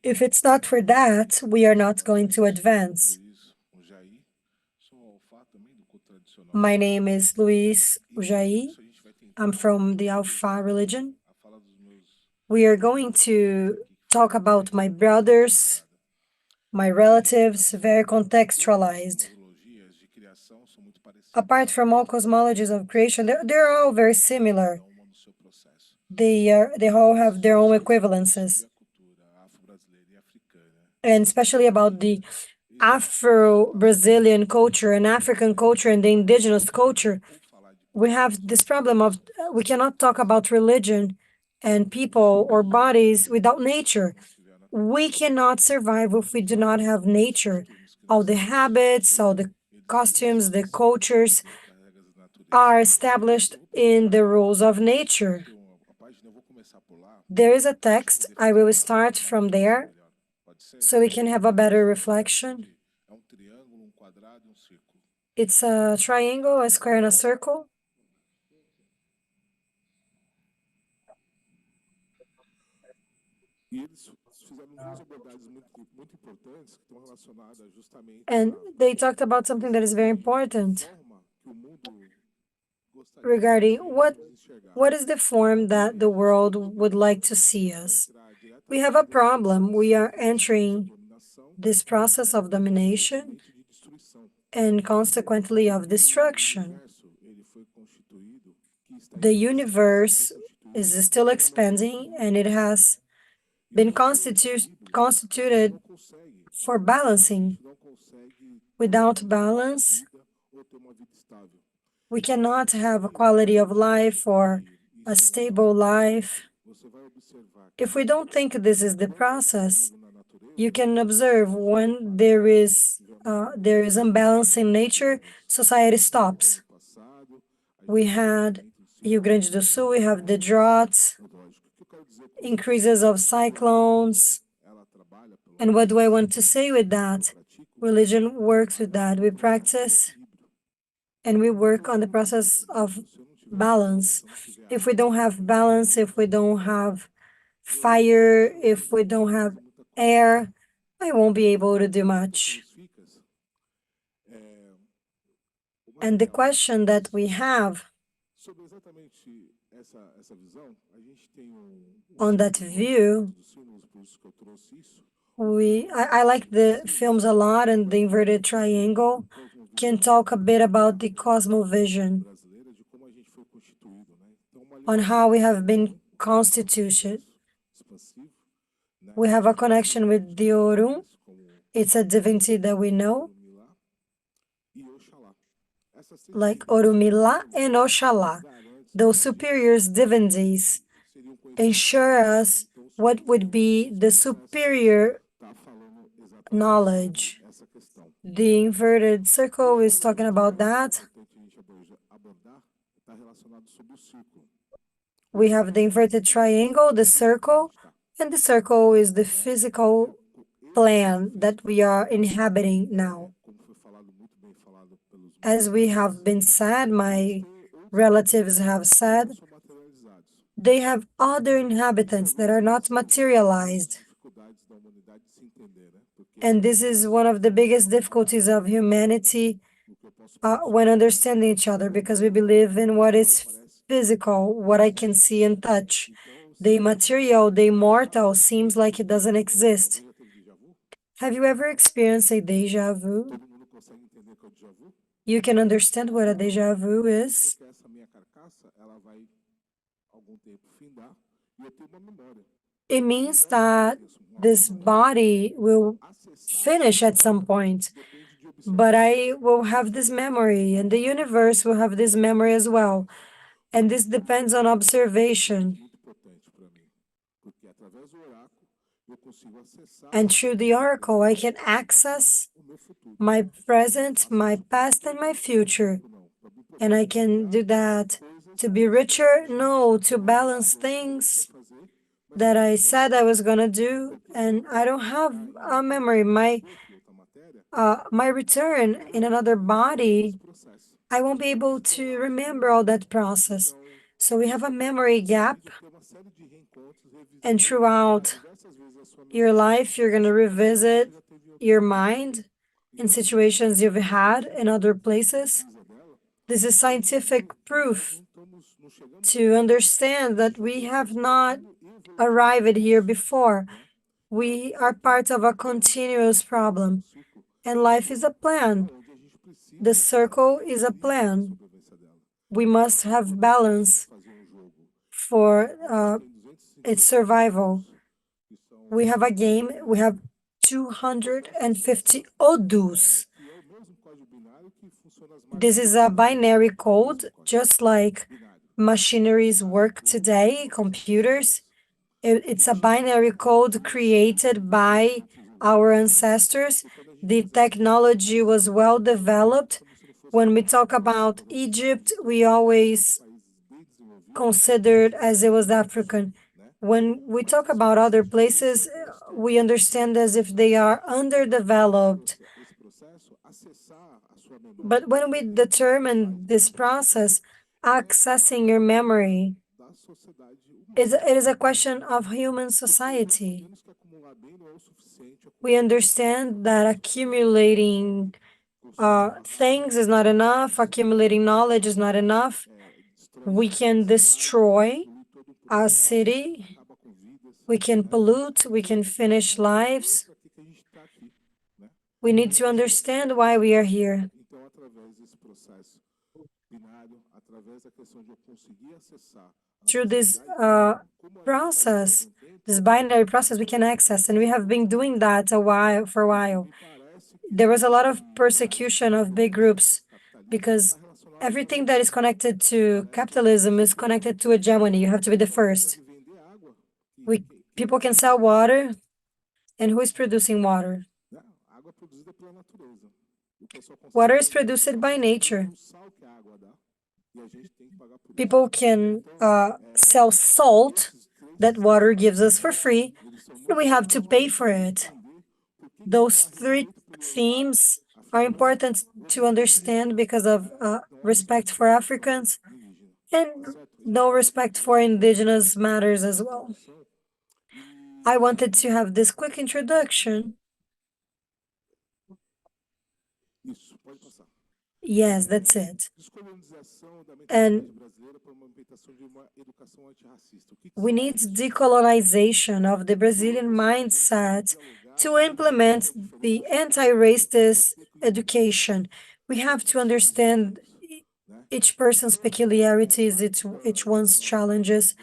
S9: If it's not for that, we are not going to advance. My name is Luiz Ujai. I'm from the Alpha religion. We are going to talk about my brothers, my relatives, very contextualized. Apart from all cosmologies of creation, they're all very similar. They all have their own equivalences. And especially about the Afro-Brazilian culture and African culture and the indigenous culture, we have this problem of we cannot talk about religion and people or bodies without nature. We cannot survive if we do not have nature. All the habits, all the costumes, the cultures are established in the rules of nature. There is a text, I will start from there, so we can have a better reflection. It's a triangle, a square, and a circle. And they talked about something that is very important regarding what is the form that the world would like to see us. We have a problem. We are entering this process of domination and consequently of destruction. The universe is still expanding and it has been constituted for balancing. Without balance, we cannot have a quality of life or a stable life. If we don't think this is the process, you can observe when there is imbalance in nature, society stops. We had Rio Grande do Sul, we have the droughts, increases of cyclones. And what do I want to say with that? Religion works with that. We practice and we work on the process of balance. If we don't have balance, if we don't have fire, if we don't have air, I won't be able to do much. And the question that we have on that view, I like the films a lot, and the inverted triangle can talk a bit about the cosmovision on how we have been constituted. We have a connection with the Orum. It's a divinity that we know, like Orumila and Oxalá. Those superior divinities ensure us what would be the superior knowledge. The inverted circle is talking about that. We have the inverted triangle, the circle, and the circle is the physical plan that we are inhabiting now. As we have been said, my relatives have said, they have other inhabitants that are not materialized. And this is one of the biggest difficulties of humanity when understanding each other, because we believe in what is physical, what I can see and touch. The material, the immortal, seems like it doesn't exist. Have you ever experienced a déjà vu? You can understand what a déjà vu is. It means that this body will finish at some point, but I will have this memory, and the universe will have this memory as well. And this depends on observation. And through the oracle, I can access my present, my past, and my future. And I can do that to be richer? No, to balance things that I said I was gonna do, and I don't have a memory. My return in another body, I won't be able to remember all that process. So we have a memory gap, and throughout your life, you're gonna revisit your mind in situations you've had in other places. This is scientific proof to understand that we have not arrived here before. We are part of a continuous problem, and life is a plan. The circle is a plan. We must have balance for its survival. We have a game, we have 250 odus. This is a binary code, just like machineries work today, computers. It's a binary code created by our ancestors. The technology was well developed. When we talk about Egypt, we always considered as it was African. When we talk about other places, we understand as if they are underdeveloped. But when we determine this process, accessing your memory, it is a question of human society. We understand that accumulating things is not enough, accumulating knowledge is not enough. We can destroy a city, we can pollute, we can finish lives. We need to understand why we are here. Through this process, this binary process, we can access, and we have been doing that for a while. There was a lot of persecution of big groups because everything that is connected to capitalism is connected to hegemony. You have to be the first. People can sell water, and who is producing water? Water is produced by nature. People can sell salt that water gives us for free, and we have to pay for it. Those three themes are important to understand because of respect for Africans and no respect for indigenous matters as well. I wanted to have this quick introduction. Yes, that's it. And we need decolonization of the Brazilian mindset to implement the anti-racist education. We have to understand each person's peculiarities, each one's challenges.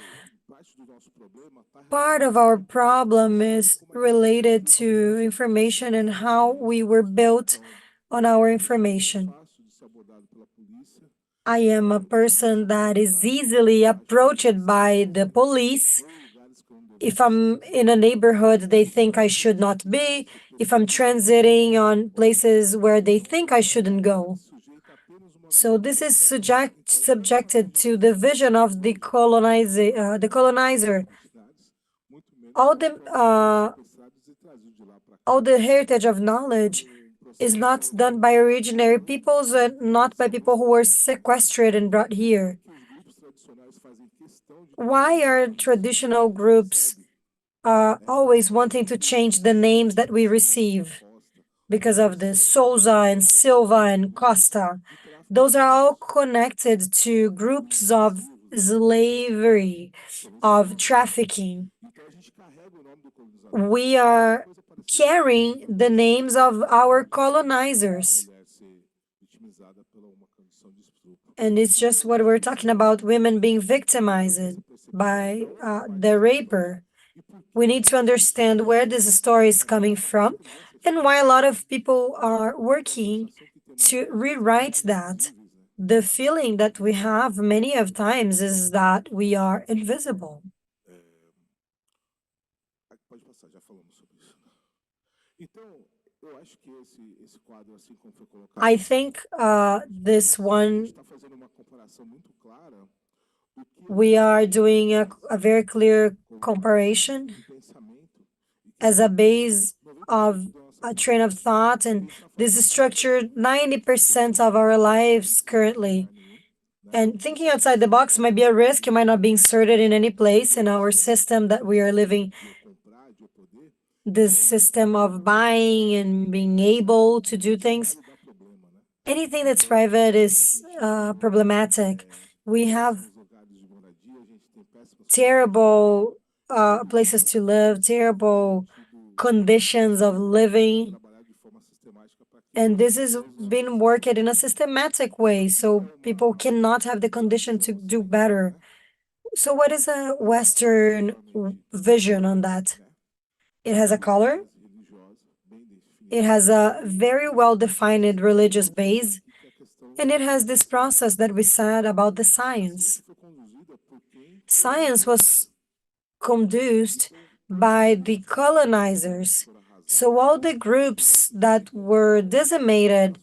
S9: Part of our problem is related to information and how we were built on our information. I am a person that is easily approached by the police. If I'm in a neighborhood they think I should not be, if I'm transiting on places where they think I shouldn't go. So this is subjected to the vision of the colonizer. All the heritage of knowledge is not done by originary peoples and not by people who were sequestered and brought here. Why are traditional groups always wanting to change the names that we receive? Because of the Souza and Silva and Costa. Those are all connected to groups of slavery, of trafficking. We are carrying the names of our colonizers. And it's just what we're talking about, women being victimized by the raper. We need to understand where this story is coming from and why a lot of people are working to rewrite that. The feeling that we have many of times is that we are invisible. I think this one, we are doing a very clear comparison as a base of a train of thought, and this is structured 90% of our lives currently. And thinking outside the box might be a risk. You might not be inserted in any place in our system that we are living, this system of buying and being able to do things. Anything that's private is problematic. We have terrible places to live, terrible conditions of living. And this is being worked in a systematic way, so people cannot have the condition to do better. So what is a Western vision on that? It has a color. It has a very well-defined religious base, and it has this process that we said about the science. Science was conduced by the colonizers. So all the groups that were decimated,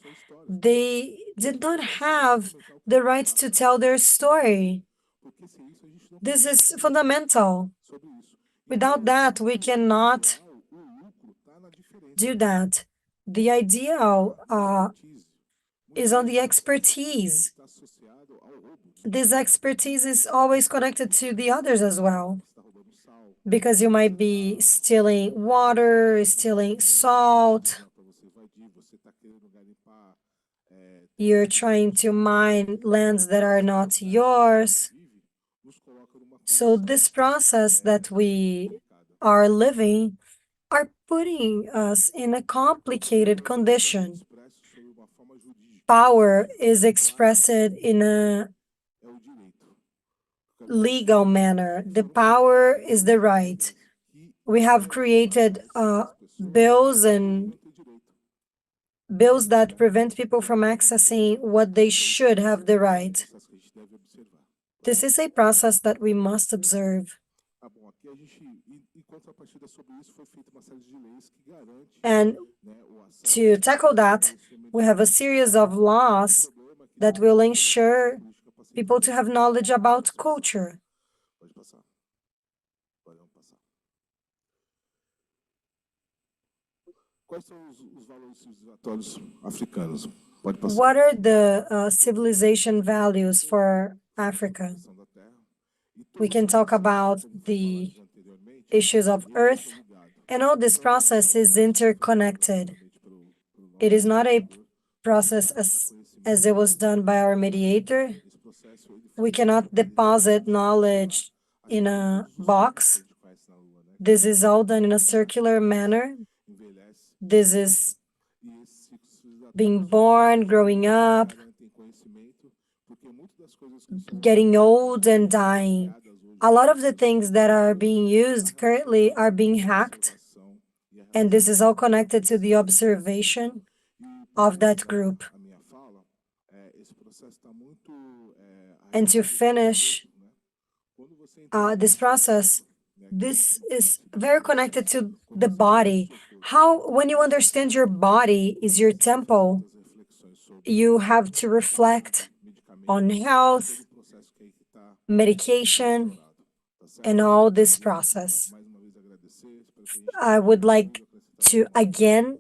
S9: they did not have the right to tell their story. This is fundamental. Without that, we cannot do that. The ideal is on the expertise. This expertise is always connected to the others as well, because you might be stealing water, stealing salt. You're trying to mine lands that are not yours. So this process that we are living are putting us in a complicated condition. Power is expressed in a legal manner. The power is the right. We have created bills and bills that prevent people from accessing what they should have the right. This is a process that we must observe. And to tackle that, we have a series of laws that will ensure people to have knowledge about culture. What are the civilization values for Africa? We can talk about the issues of earth, and all this process is interconnected. It is not a process as it was done by our mediator. We cannot deposit knowledge in a box. This is all done in a circular manner. This is being born, growing up, getting old and dying. A lot of the things that are being used currently are being hacked, and this is all connected to the observation of that group. And to finish this process, this is very connected to the body. How, when you understand your body is your temple, you have to reflect on health, medication, and all this process. I would like to again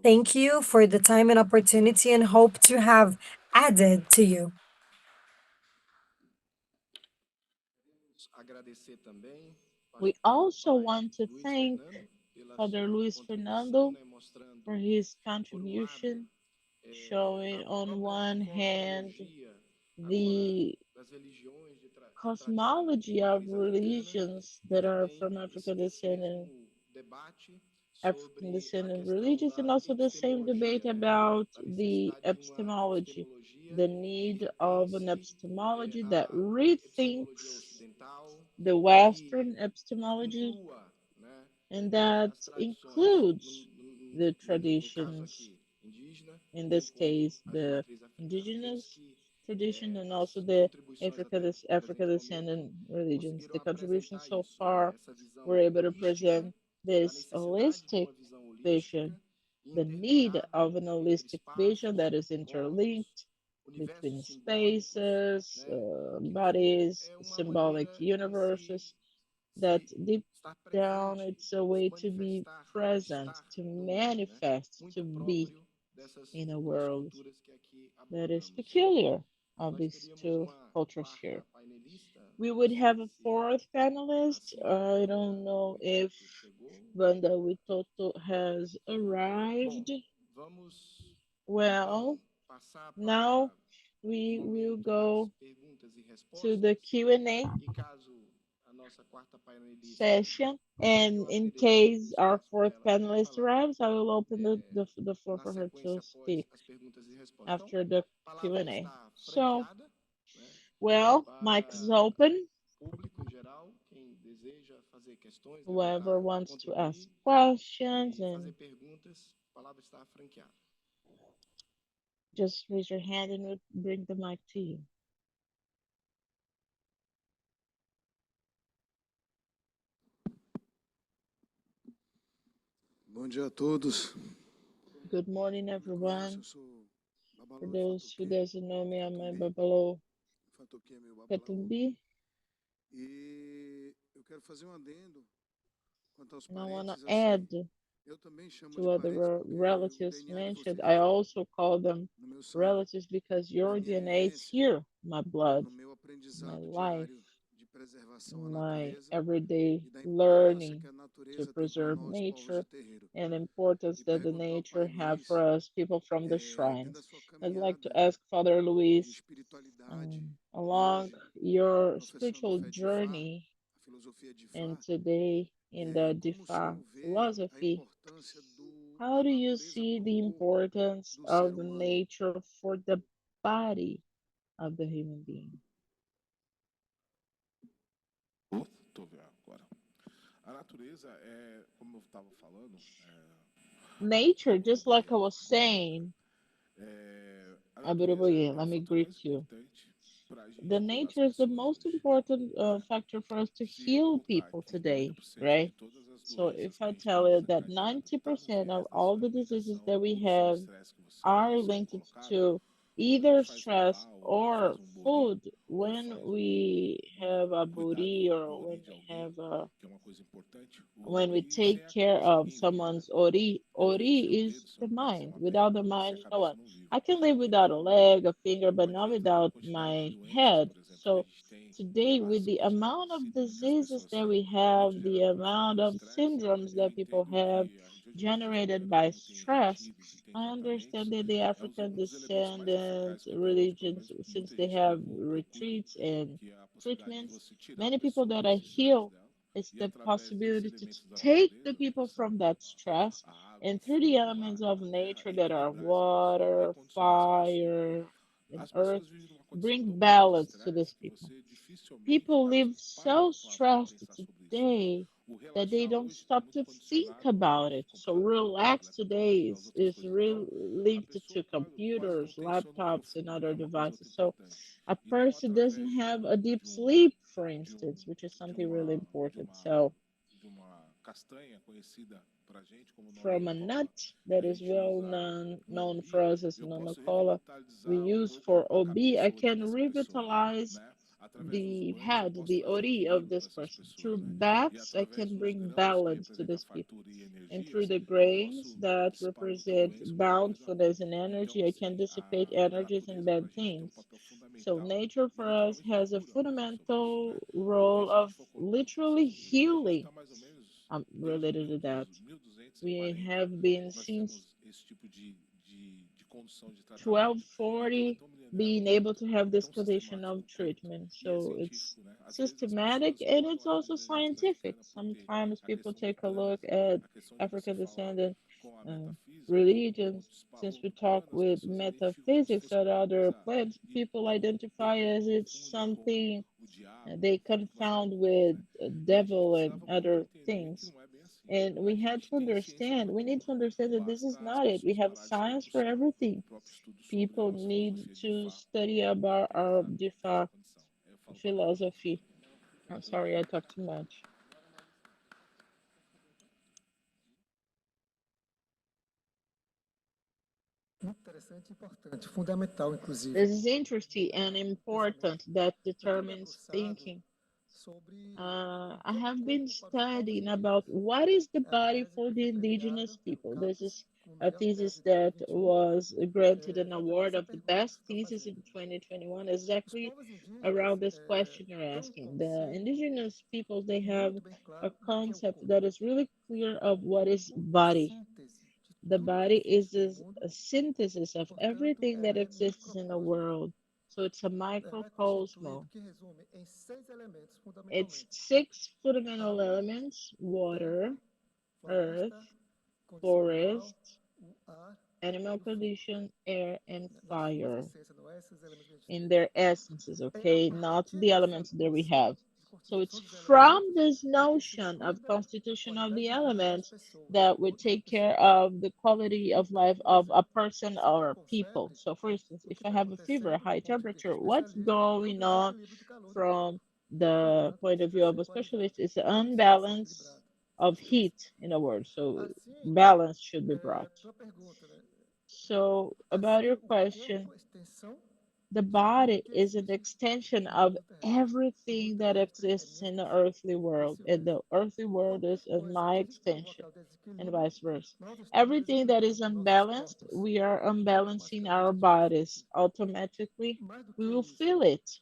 S9: thank you for the time and opportunity, and hope to have added to you.
S3: We also want to thank Father Luis Fernando for his contribution, showing on one hand the cosmology of religions that are from African descendant religions, and also the same debate about the epistemology, the need of an epistemology that rethinks the Western epistemology, and that includes the traditions, in this case, the indigenous tradition, and also the Africa descendant religions. The contributions so far were able to present this
S6: necessidade de
S3: holistic
S6: uma visão
S3: vision,
S6: holística
S3: the need
S6: integrável
S3: of an
S6: entre
S3: holistic vision
S6: espaços,
S3: that is
S6: corpos,
S3: interlinked between
S6: universos simbólicos,
S3: spaces,
S6: né? Que
S3: bodies,
S6: é uma
S3: symbolic
S6: maneira de
S3: universes, that
S6: se
S3: deep
S6: estar
S3: down
S6: presente,
S3: it's a
S6: se
S3: way to be
S6: manifestar,
S3: present,
S6: estar
S3: to
S6: no mundo, né?
S3: manifest, to
S6: Muito
S3: be
S6: próprio dessas
S3: in a
S6: duas
S3: world
S6: culturas que aqui
S3: that is
S6: abordamos.
S3: peculiar of
S6: Nós
S3: these
S6: teríamos
S3: two
S6: uma
S3: cultures here.
S6: quarta painelista,
S3: We
S6: não
S3: would
S6: sei
S3: have a
S6: se
S3: fourth
S6: a
S3: panelist. I
S6: senhora
S3: don't know if
S6: Witoto chegou.
S3: Wanda Witoto has
S6: Bom,
S3: arrived.
S6: vamos
S3: Well,
S6: então passar
S3: now
S6: para o
S3: we will
S6: momento das
S3: go
S6: perguntas e
S3: to the
S6: respostas.
S3: Q&A
S6: E caso a nossa quarta painelista
S3: session.
S6: chegue,
S3: And
S6: eu
S3: in
S6: abrirei o
S3: case our
S6: espaço para
S3: fourth
S6: ela poder
S3: panelist
S6: falar
S3: arrives, I will open the floor
S6: na
S3: for her
S6: sequência
S3: to
S6: após
S3: speak
S6: as perguntas e respostas. Então,
S3: after the
S6: a palavra
S3: Q&A.
S6: está
S3: So,
S6: franqueada, né,
S3: well, mic is
S6: para
S3: open.
S6: o público em geral, quem deseja fazer questões,
S3: Whoever
S6: levantar,
S3: wants to ask
S6: contribuir
S3: questions
S6: e fazer
S3: and
S6: perguntas, a palavra está franqueada.
S3: just raise your hand and we'll bring the mic to you.
S10: Bom dia a todos.
S3: Good morning,
S10: Me conhece,
S3: everyone.
S10: eu sou
S3: For
S10: Babalô
S3: those who
S10: Fatuque.
S3: doesn't know me, I'm a
S10: Fatumbi.
S3: Babalo
S10: Fatuque é meu Babalô.
S3: Katumbi,
S10: E eu quero fazer um adendo quanto aos
S3: and I want to
S10: parentes
S3: add
S10: assim. Eu também chamo
S3: to
S10: de
S3: what the
S10: parentes porque o
S3: relatives
S10: DNA de
S3: mentioned.
S10: vocês
S3: I
S10: está
S3: also call them
S10: no meu sangue,
S3: relatives because
S10: na
S3: your
S10: minha
S3: DNA is
S10: vivência,
S3: here, my blood,
S10: no meu
S3: my
S10: aprendizado
S3: life,
S10: diário de preservação à
S3: my
S10: natureza
S3: everyday
S10: e da importância
S3: learning
S10: que a
S3: to
S10: natureza tem para
S3: preserve
S10: nós, povos
S3: nature
S10: de terreiro.
S3: and importance
S10: E
S3: that the
S10: perguntar ao
S3: nature
S10: Pai
S3: have
S10: Luiz,
S3: for us, people from the
S10: dentro da
S3: shrines.
S10: sua
S3: I'd like to
S10: caminhada
S3: ask Father
S10: de
S3: Luis,
S10: espiritualidade e
S3: along
S10: hoje
S3: your
S10: professando
S3: spiritual
S10: fé de Fá,
S3: journey
S10: a filosofia de
S3: and
S10: Fá,
S3: today in the
S10: como o
S3: DeFa
S10: senhor vê a
S3: philosophy,
S10: importância
S3: how
S10: da
S3: do you
S10: natureza
S3: see
S10: para o
S3: the
S10: corpo
S3: importance
S10: do ser
S3: of
S10: humano?
S3: nature for the body of the human being?
S11: Tô vendo agora. A natureza é, como eu estava falando,
S3: Nature, just like I was saying,
S11: a natureza
S3: Aburuboye,
S11: é o
S3: let me
S11: fator
S3: greet
S11: mais
S3: you.
S11: importante para a
S3: The
S11: gente cuidar as
S3: nature is the
S11: pessoas
S3: most
S11: hoje,
S3: important
S11: né?
S3: factor for us to
S11: Se eu
S3: heal
S11: contar
S3: people
S11: que
S3: today,
S11: 90% de
S3: right?
S11: todas as
S3: So if
S11: doenças que a
S3: I
S11: gente
S3: tell
S11: tem
S3: you that
S11: desencadeado tá no
S3: 90% of
S11: viés da
S3: all
S11: sua
S3: the diseases
S11: alimentação
S3: that we
S11: ou do seu
S3: have
S11: estresse que você
S3: are
S11: está sendo
S3: linked
S11: colocado
S3: to
S11: quando a
S3: either
S11: gente faz um
S3: stress
S11: pau,
S3: or
S11: faz um bori,
S3: food
S11: ou
S3: when
S11: faz
S3: we have a
S11: cuidar
S3: booty
S11: do
S3: or
S11: ori
S3: when
S11: de
S3: we
S11: alguém,
S3: have a
S11: que é uma coisa importante. O
S3: when we
S11: ori,
S3: take
S11: sem a
S3: care
S11: cabeça
S3: of
S11: ninguém vive, né?
S3: someone's ori.
S11: Porque às vezes
S3: Ori
S11: sem o
S3: is
S11: dedo você
S3: the
S11: não vive, sem
S3: mind.
S11: uma
S3: Without
S11: perna,
S3: the
S11: e sem
S3: mind,
S11: a
S3: no one.
S11: cabeça não vive.
S3: I can live without a
S11: Então,
S3: leg, a finger, but
S11: não
S3: not
S11: adianta a
S3: without
S11: quantidade de
S3: my
S11: doenças,
S3: head.
S11: por exemplo, que a
S3: So
S11: gente tem
S3: today, with the
S11: relacionadas ao
S3: amount of
S11: síndrome que as
S3: diseases
S11: pessoas
S3: that
S11: têm,
S3: we
S11: muito
S3: have, the
S11: gerado pelo fator
S3: amount
S11: do
S3: of
S11: estresse.
S3: syndromes
S11: Eu
S3: that people
S11: entendo
S3: have
S11: que a gente hoje pode dizer que
S3: generated
S11: todo
S3: by
S11: mundo tem
S3: stress,
S11: retiro, que tem
S3: I understand
S11: tratamentos,
S3: that the
S11: é
S3: African
S11: um dos elementos mais
S3: descendant
S11: eficazes que podemos, pelo
S3: religions,
S11: menos
S3: since
S11: muita
S3: they
S11: gente que
S3: have
S11: eu vou procuro,
S3: retreats and
S11: que é a possibilidade de
S3: treatments,
S11: você tirar a
S3: many people
S11: pessoa
S3: that I
S11: desse estresse
S3: heal,
S11: dela,
S3: it's
S11: e
S3: the
S11: através desses
S3: possibility to
S11: elementos da
S3: take the
S11: natureza, que
S3: people
S11: são
S3: from that stress
S11: a água,
S3: and
S11: o
S3: through the
S11: fogo, o
S3: elements
S11: ar,
S3: of
S11: a terra,
S3: nature that are
S11: equilibrar essa pessoa e
S3: water,
S11: condicionar essa pessoa.
S3: fire, and
S11: As
S3: earth,
S11: pessoas vivem numa condição
S3: bring
S11: tão grande de
S3: balance to
S11: estresse
S3: these
S11: que
S3: people.
S11: você dificilmente
S3: People live
S11: para
S3: so
S11: para
S3: stressed
S11: pensar sobre isso.
S3: today
S11: O
S3: that they
S11: relaxar
S3: don't
S11: hoje está
S3: stop
S11: muito
S3: to think
S11: condicionado
S3: about
S11: aos
S3: it. So
S11: computadores,
S3: relax today
S11: às outras
S3: is
S11: coisas.
S3: real
S11: Então, a
S3: linked to
S11: pessoa quase não
S3: computers,
S11: tem sono
S3: laptops, and
S11: profundo, que
S3: other
S11: é uma coisa outra
S3: devices. So
S11: importante.
S3: a
S11: Então,
S3: person doesn't
S11: através
S3: have a deep
S11: de um
S3: sleep, for
S11: de
S3: instance,
S11: um
S3: which is
S11: de
S3: something really
S11: uma de
S3: important.
S11: uma
S3: So
S11: de uma castanha conhecida para gente como
S3: from a nut
S11: nonocola, que
S3: that
S11: a
S3: is
S11: gente
S3: well
S11: usa no
S3: known for
S11: OB,
S3: us as
S11: eu posso
S3: nonocola, we
S11: revitalizar um
S3: use
S11: pouco
S3: for
S11: a
S3: OB, I
S11: cabeça, o ori
S3: can
S11: dessa pessoa,
S3: revitalize
S11: né? Através dos
S3: the
S11: banhos eu
S3: head,
S11: posso
S3: the
S11: trazer
S3: ori of
S11: equilíbrio para
S3: this
S11: essas
S3: person.
S11: pessoas,
S3: Through
S11: né? E
S3: baths, I
S11: através
S3: can
S11: dos
S3: bring
S11: grãos que
S3: balance to
S11: representam a
S3: these people.
S11: fartura e
S3: And through
S11: energias,
S3: the
S11: eu
S3: grains
S11: posso
S3: that
S11: dissipar muita
S3: represent
S11: doença, muita coisa ruim.
S3: bountifulness and
S11: Então,
S3: energy, I can
S11: assim,
S3: dissipate
S11: a
S3: energies and
S11: natureza para
S3: bad
S11: a gente tem um
S3: things.
S11: papel
S3: So
S11: fundamental
S3: nature
S11: e
S3: for us
S11: literalmente de
S3: has a
S11: cura sobre isso,
S3: fundamental
S11: né? Porque
S3: role
S11: se a
S3: of
S11: gente for contar com
S3: literally
S11: essas duas aí, a gente
S3: healing
S11: está mais ou menos desde
S3: related to that. We
S11: 1240
S3: have been
S11: nós
S3: since
S11: temos esse tipo de condição de tratamento. Então é
S3: 1240
S11: tão milenar,
S3: being able to have this
S11: tão
S3: condition
S11: sistemático
S3: of
S11: quanto,
S3: treatment.
S11: e é
S3: So it's
S11: científico, né? Às vezes as
S3: systematic
S11: pessoas
S3: and
S11: botam
S3: it's
S11: a
S3: also
S11: religiosidade
S3: scientific.
S11: africana por ter
S3: Sometimes
S11: a
S3: people
S11: questão do
S3: take a look
S11: transe,
S3: at
S11: a questão de você
S3: African
S11: falar
S3: descendant
S11: com a
S3: uh,
S11: metafísica, com
S3: religions. Since we talk
S11: disparou, as
S3: with
S11: pessoas ali ficam como se
S3: metaphysics
S11: fosse
S3: or
S11: uma
S3: other
S11: coisa
S3: plans, people identify as it's
S11: profunda com
S3: something
S11: o diabo,
S3: they
S11: fica com uma série
S3: confound
S11: de coisas,
S3: with
S11: né? E a gente
S3: devil and
S11: precisava muito
S3: other
S11: entender que
S3: things.
S11: não é bem assim.
S3: And
S11: A
S3: we had
S11: gente
S3: to
S11: tem ciência para
S3: understand, we need
S11: tudo.
S3: to understand that this is
S11: Basta as
S3: not it. We
S11: pessoas
S3: have
S11: parar de se
S3: science for
S11: debruçar
S3: everything.
S11: no próprio estudo sobre a
S3: People
S11: nossa
S3: need
S11: filosofia de
S3: to
S11: Fá
S3: study
S11: para
S3: about our
S11: ter essa
S3: DeFa
S11: condição. Eu falo pra caramba.
S3: philosophy. I'm sorry, I talk too much.
S7: Interessante e importante, fundamental, inclusive.
S3: This is interesting and important that determines thinking. I have been studying about what is the body for the indigenous people. This is a thesis that was granted an award of the best thesis in 2021, exactly around this question you're asking. The indigenous peoples, they have a concept that is really clear of what is body. The body is a synthesis of everything that exists in the world. So it's a microcosmos. It's six fundamental elements: water, earth, forest, animal condition, air, and fire in their essences, okay? Not the elements that we have. So it's from this notion of constitution of the elements that we take care of the quality of life of a person or people. So for instance, if I have a fever, a high temperature, what's going on from the point of view of a specialist is the unbalance of heat, in a word. So balance should be brought. So about your question, the body is an extension of everything that exists in the earthly world, and the earthly world is my extension, and vice versa. Everything that is unbalanced, we are unbalancing our bodies. Automatically, we will feel it.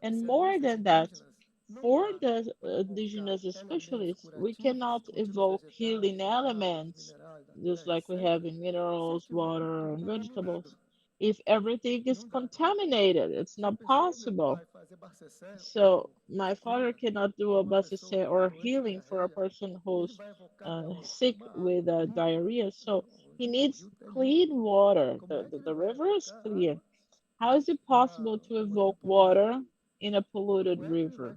S3: And more than that, for the indigenous specialists, we cannot evoke healing elements, just like we have in minerals, water, and vegetables. If everything is contaminated, it's not possible. So my father cannot do a basise or healing for a person who's sick with diarrhea. So he needs clean water. The river is clear. How is it possible to evoke water in a polluted river?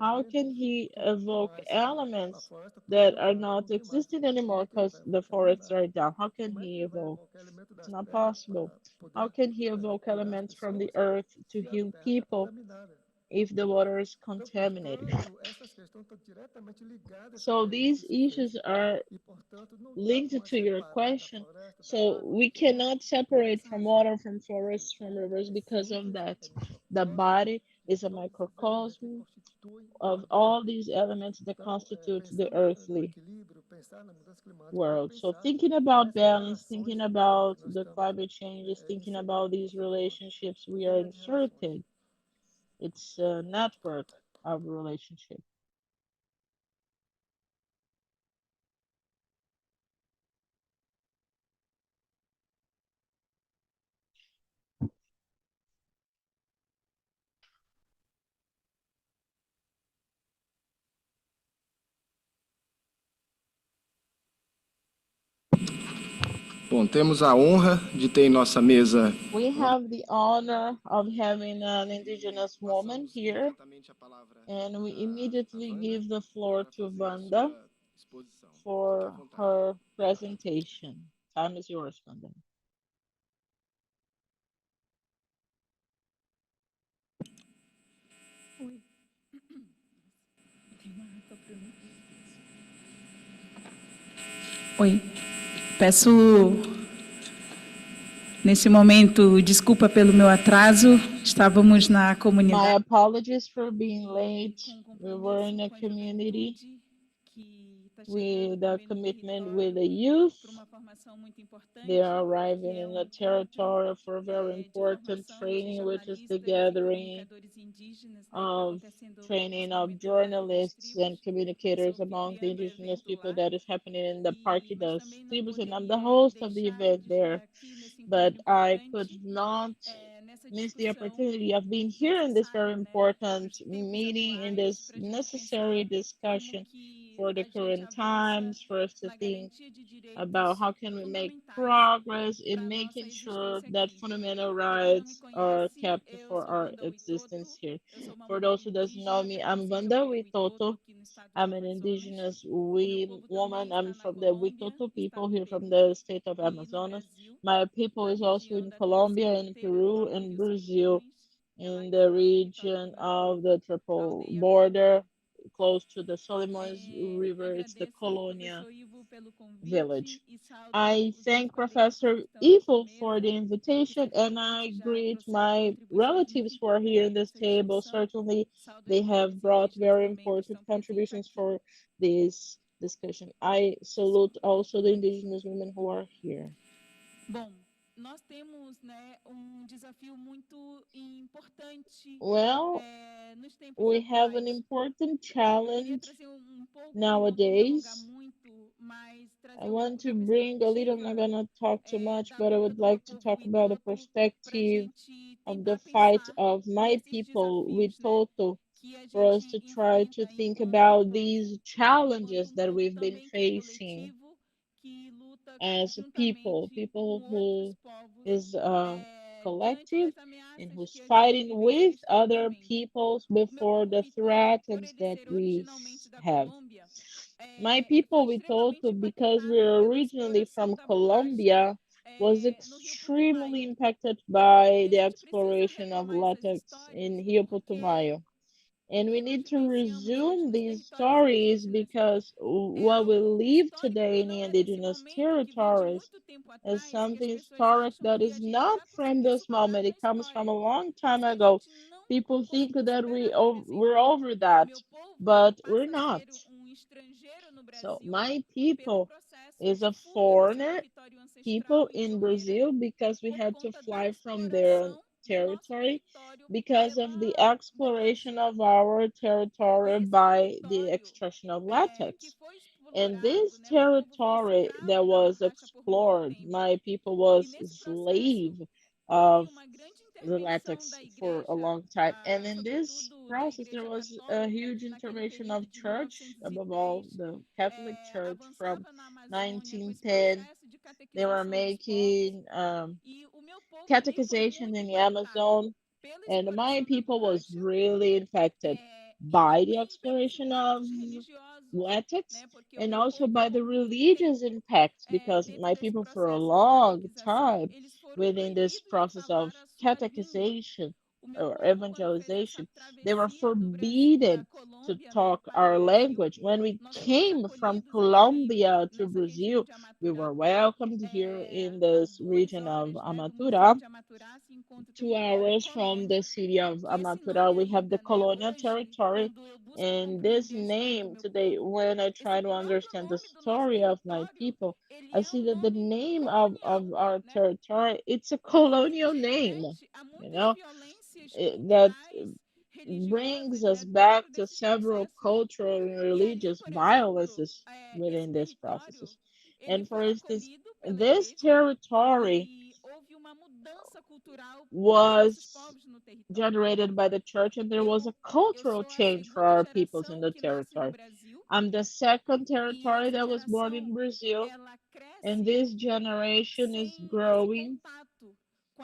S3: How can he evoke elements that are not existing anymore because the forests are down? How can he evoke? It's not possible. How can he evoke elements from the earth to heal people if the water is contaminated? So these issues are linked to your question. So we cannot separate from water, from forests, from rivers because of that. The body is a microcosm of all these elements that constitute the earthly world. So thinking about balance, thinking about the climate changes, thinking about these relationships we are inserted, it's a network of relationship.
S6: Bom, temos a honra de ter em nossa mesa.
S3: We have the honor of having an indigenous woman here, and we immediately give the floor to Vanda for her presentation. Time is yours, Vanda.
S12: Oi, peço nesse momento desculpa pelo meu atraso. Estávamos na
S3: My
S12: comunidade
S3: apologies for being late. We were in a community with a commitment with the youth. They are arriving in a territory for a very important training, which is the gathering of training of journalists and communicators among the indigenous people that is happening in the Parque das Tribos, and I'm the host of the event there. But I could not miss the opportunity of being here in this very important meeting, in this necessary discussion for the current times, for us to think about how can we make progress in making sure that fundamental rights are kept for our existence here. For those who doesn't know me, I'm Vanda Witoto. I'm an indigenous woman. I'm from the Witoto people here from the state of Amazonas. My people is also in Colombia, in Peru, and Brazil, in the region of the triple border close to the Solimões River. It's the Colônia village. I thank Professor Ivo for the invitation, and I greet my relatives who are here in this table. Certainly, they have brought very important contributions for this discussion. I salute also the indigenous women who are here. Well, we have an important challenge nowadays. I want to bring a little, I'm not gonna talk too much, but I would like to talk about the perspective of the fight of my people with Toto, for us to try to think about these challenges that we've been facing as a people who is a collective and who's fighting with other peoples before the threats that we have. My people, we thought, because we're originally from Colombia, was extremely impacted by the exploration of latex in Rio Putumayo. And we need to resume these stories because what we live today in the indigenous territories is something historic that is not from this moment. It comes from a long time ago. People think that we're over that, but we're not. So my people is a foreigner people in Brazil because we had to fly from their territory because of the exploration of our territory by the extraction of latex. And this territory that was explored, my people was slave of the latex for a long time. And in this process, there was a huge intervention of church, above all the Catholic Church from 1910. They were making catechization in the Amazon, and my people was really infected by the exploration of latex and also by the religious impacts because my people for a long time within this process of catechization or evangelization they were forbidden to talk our language. When we came from Colombia to Brazil, we were welcomed here in this region of Amaturá. 2 hours from the city of Amaturá, we have the colonial territory. And this name today, when I try to understand the story of my people, I see that the name of our territory, it's a colonial name, you know, that brings us back to several cultural and religious violences within these processes. And for instance, this territory was generated by the church, and there was a cultural change for our peoples in the territory. I'm the second territory that was born in Brazil, and this generation is growing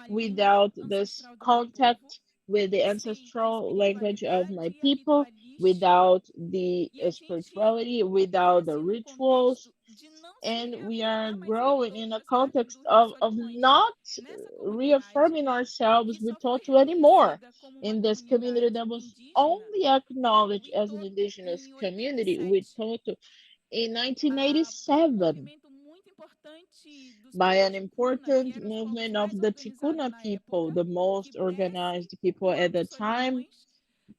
S3: without this contact with the ancestral language of my people, without the spirituality, without the rituals, and we are growing in a context of not reaffirming ourselves with Toto anymore in this community that was only acknowledged as an indigenous community with Toto in 1987 by an important movement of the Ticuna people, the most organized people at the time,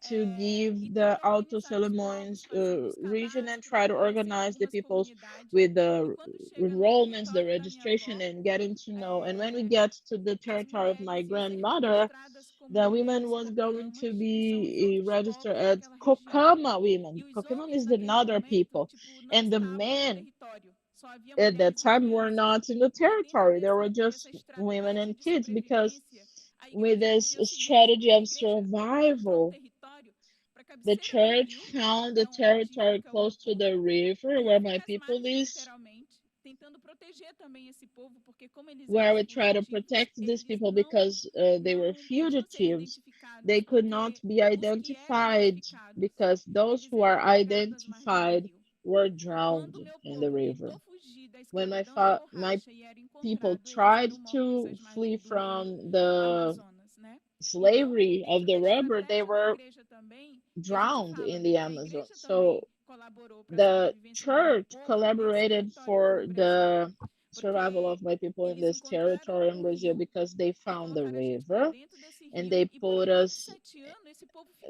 S3: to give the Alto Solimões region and try to organize the peoples with the enrollments, the registration, and getting to know. And when we get to the territory of my grandmother, the women was going to be registered as Kokama women. Kokama is the Nada people, and the men at that time were not in the territory. They were just women and kids because with this strategy of survival, the church found a territory close to the river where my people is, where we try to protect these people because they were fugitives. They could not be identified because those who are identified were drowned in the river. When my people tried to flee from the slavery of the rubber, they were
S5: drowned in the Amazon. So the church collaborated for the survival of my people in this territory in Brazil because they found the river and they put us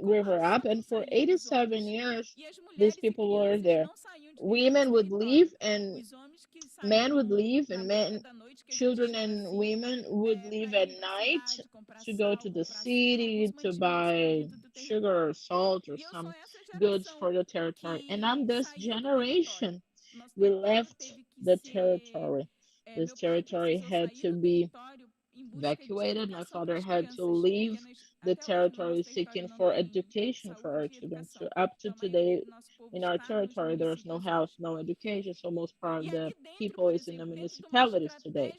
S5: river up, and for 87 years these people were there. Women would leave and men would leave, and men, children and women would leave at night to go to the city to buy sugar or salt or some goods for the territory. And I'm this generation. We left the territory. This territory had to be evacuated. My father had to leave the territory seeking for education for our children. So up to today, in our territory, there's no health, no education. So most part of the people is in the municipalities today.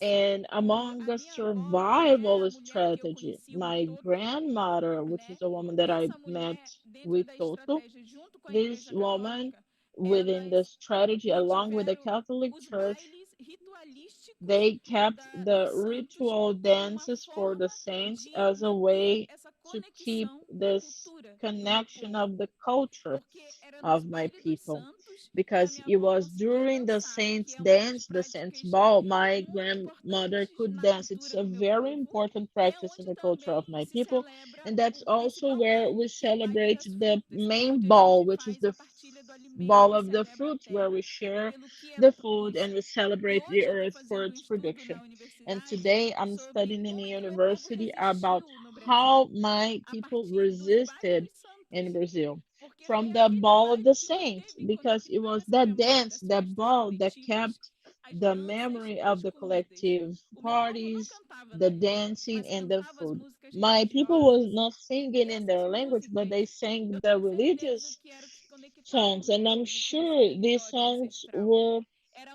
S5: And among the survival strategy, my grandmother, which is a woman that I met with Toto, this woman within the strategy, along with the Catholic Church, they kept the ritual dances for the saints as a way to keep this connection of the culture of my people. Because it was during the saints dance, the saints ball, my grandmother could dance. It's a very important practice in the culture of my people. And that's also where we celebrate the main ball, which is the ball of the fruits, where we share the food and we celebrate the earth for its production. And today I'm studying in a university about how my people resisted in Brazil from the ball of the saints, because it was that dance, that ball that kept the memory of the collective parties, the dancing, and the food. My people was not singing in their language, but they sang the religious songs, and I'm sure these songs were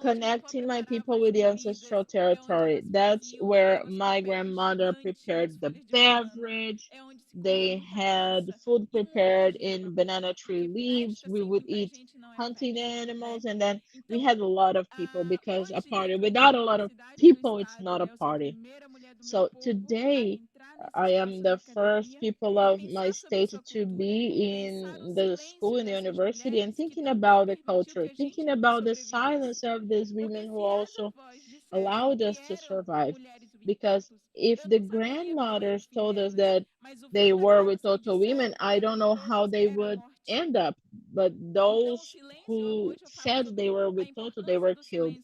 S5: connecting my people with the ancestral territory. That's where my grandmother prepared the beverage. They had food prepared in banana tree leaves. We would eat hunting animals, and then we had a lot of people, because a party without a lot of people, it's not a party. So today, I am the first people of my state to be in the school, in the university, and thinking about the culture, thinking about the silence of these women who also allowed us to survive. Because if the grandmothers told us that they were with total women, I don't know how they would end up. But those who said they were with total, they were killed.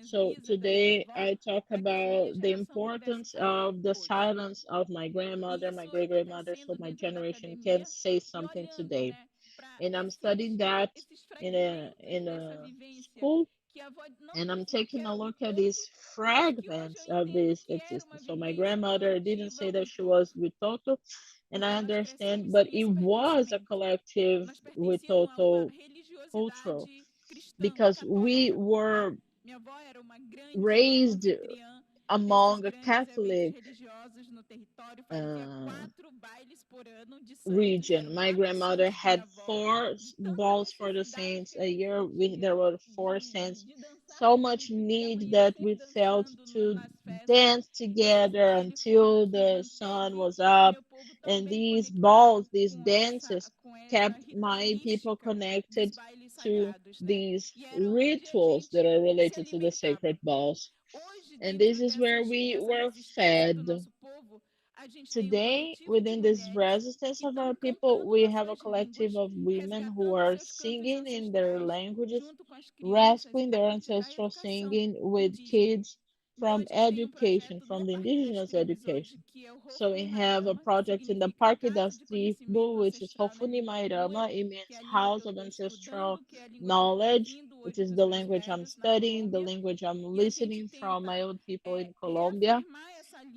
S5: So today I talk about the importance of the silence of my grandmother, my great grandmother, so my generation can say something today. And I'm studying that in a school, and I'm taking a look at these fragments of this existence. So my grandmother didn't say that she was with Toto, and I understand, but it was a collective with Toto cultural, because we were raised among a Catholic uh, region. My grandmother had four balls for the saints a year. There were four saints. So much need that we felt to dance together until the sun was up. And these balls, these dances, kept my people connected to these rituals that are related to the sacred balls. And this is where we were fed. Today, within this resistance of our people, we have a collective of women who are singing in their languages, rescuing their ancestral singing with kids from education, from the indigenous education. So we have a project in the Parque das Tribos, which is Hofuni Mairama. It means House of Ancestral Knowledge, which is the language I'm studying, the language I'm listening from my old people in Colombia.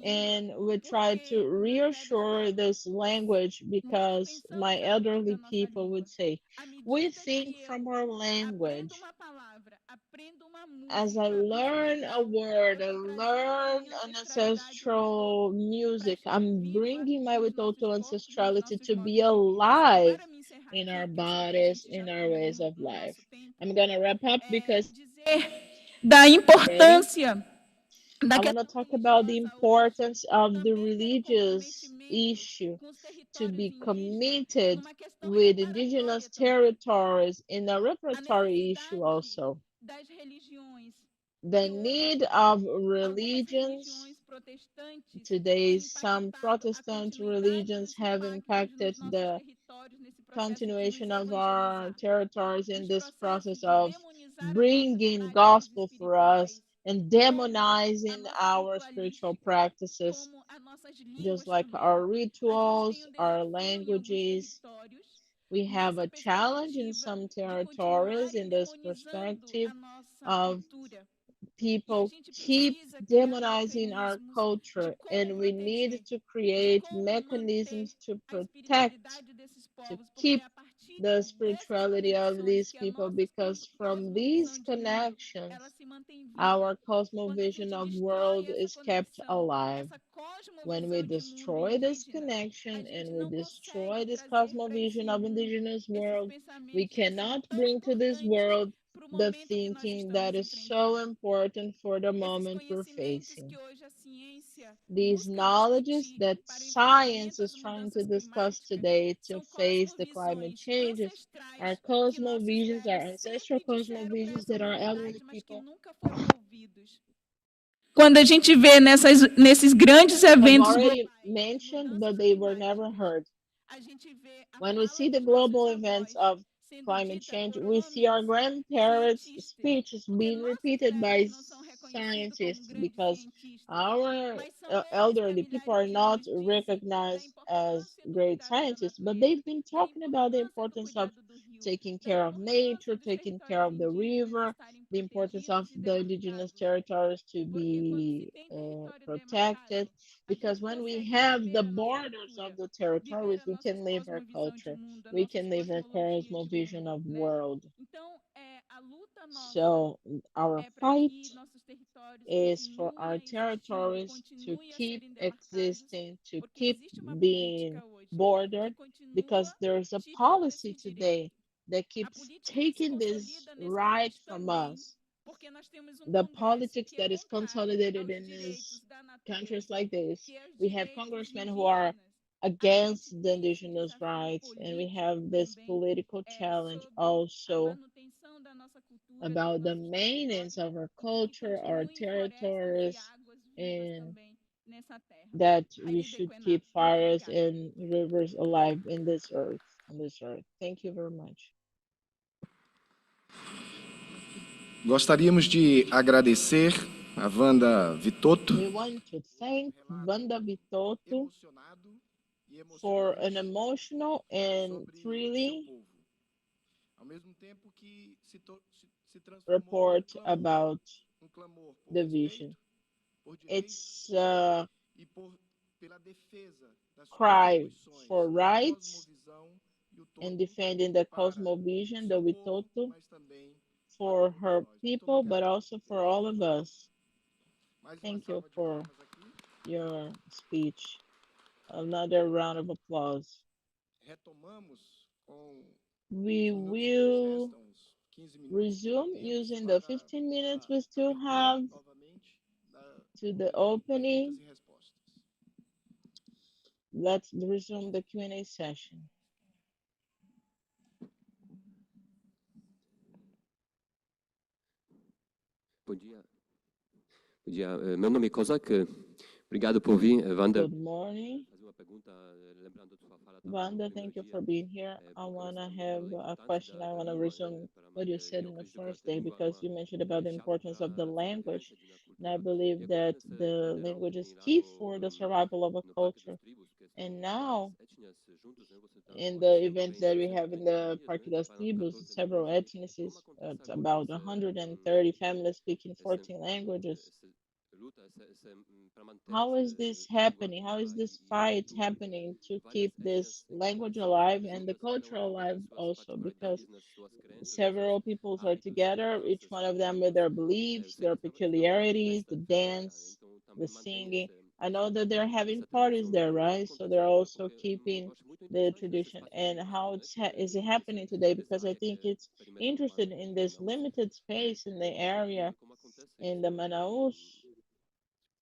S5: And we try to reassure this language, because my elderly people would say, we think from our language. As I learn a word, I learn an ancestral music, I'm bringing my Witoto ancestrality to be alive in our bodies, in our ways of life. I'm going to wrap up because
S12: Da
S5: ready.
S12: importância
S5: I want to talk about the importance of the religious issue to be committed with indigenous territories in a repertory issue also. The need of religions. Today, some Protestant religions have impacted the continuation of our territories in this process of bringing gospel for us and demonizing our spiritual practices, just like our rituals, our languages. We have a challenge in some territories in this perspective of people keep demonizing our culture, and we need to create mechanisms to protect, to keep the spirituality of these people, because from these connections, our cosmovision of world is kept alive. When we destroy this connection and we destroy this cosmovision of indigenous world, we cannot bring to this world the thinking that is so important for the moment we're facing. These knowledges that science is trying to discuss today to face the climate changes are cosmovisions, are ancestral cosmovisions that our elderly people
S12: Quando a gente vê nesses grandes
S5: have
S12: eventos
S5: already mentioned, but they were never heard. When we see the global events of climate change, we see our grandparents' speeches being repeated by scientists, because our elderly people are not recognized as great scientists, but they've been talking about the importance of taking care of nature, taking care of the river, the importance of the indigenous territories to be protected, because when we have the borders of the territories, we can live our culture, we can live our cosmovision of world. So our fight is for our territories to keep existing, to keep being bordered, because there's a policy today that keeps taking this right from us. The politics that is consolidated in these countries like this. We have congressmen who are against the indigenous rights, and we have this political challenge also about the maintenance of our culture, our territories, and that we should keep forests and rivers alive in this earth, on this earth. Thank you very much.
S6: Gostaríamos de agradecer a Wanda Vitotto.
S5: We want to thank Wanda Vitotto for an emotional and thrilling report about the vision. It's a cry for rights and defending the cosmovision, the Witoto, for her people, but also for all of us. Thank you for your speech. Another round of applause. We will resume using the 15 minutes we still have to the opening. Let's resume the Q&A session.
S8: Bom dia. Bom dia. Meu nome é Kozak. Obrigado por vir, Wanda.
S5: Good morning. Wanda, thank you for being here. I want to have a question. I want to resume what you said in the first day, because you mentioned about the importance of the language. And I believe that the language is key for the survival of a culture. And now, in the events that we have in the Parque das Tribos, several ethnicities, about 130 families speaking 14 languages. How is this happening? How is this fight happening to keep this language alive and the culture alive also? Because several peoples are together, each one of them with their beliefs, their peculiarities, the dance, the singing. I know that they're having parties there, right? So they're also keeping the tradition. And how is it happening today? Because I think it's interested in this limited space in the area in the Manaus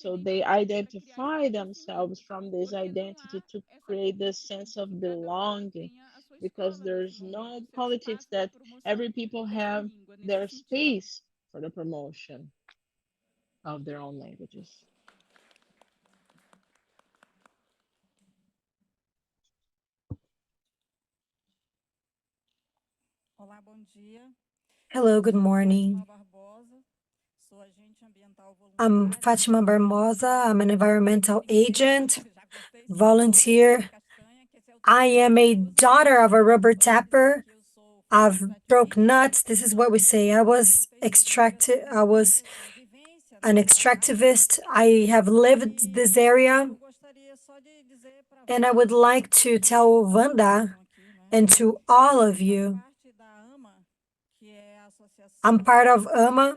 S5: So they identify themselves from this identity to create this sense of belonging, because there's no politics that every people have their space for the promotion of their own languages.
S9: Hello, good morning. I'm Fátima Barbosa. I'm an environmental agent, volunteer. I am a daughter of a rubber tapper. I've broke nuts. This is what we say. I was an extractivist. I have lived this area. And I would like to tell Wanda and to all of you, I'm part of AMA,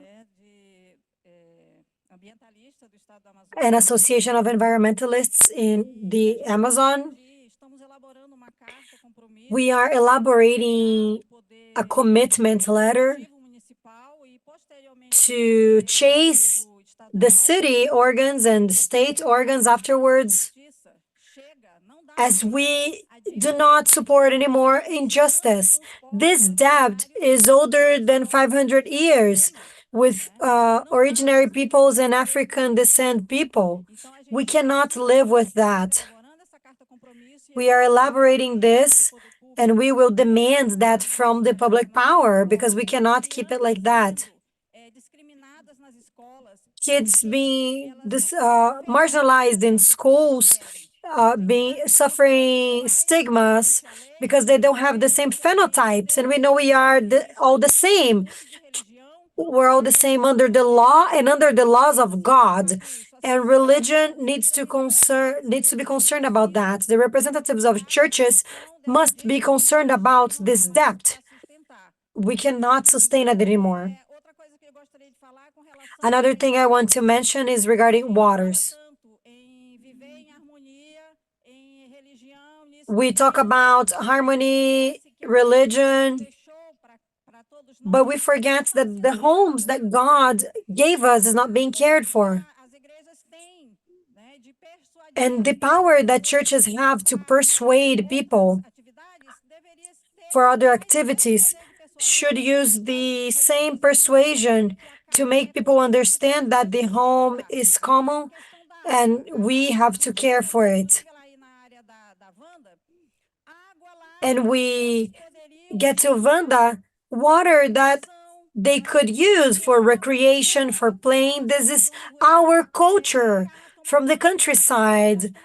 S9: an association of environmentalists in the Amazon. We are elaborating a commitment letter to chase the city organs and state organs afterwards, as we do not support anymore injustice. This debt is older than 500 years with originary peoples and African descent people. We cannot live with that. We are elaborating this and we will demand that from the public power because we cannot keep it like that. Kids being marginalized in schools, being suffering stigmas because they don't have the same phenotypes, and we know we are all the same. We're all the same under the law and under the laws of God. And religion needs to be concerned about that. The representatives of churches must be concerned about this debt. We cannot sustain it anymore. Another thing I want to mention is regarding waters. We talk about harmony, religion, but we forget that the homes that God gave us is not being cared for. And the power that churches have to persuade people for other activities should use the same persuasion to make people understand that the home is common and we have to care for it. And we get to Wanda water that they could use for recreation, for playing. This is our culture from the countryside,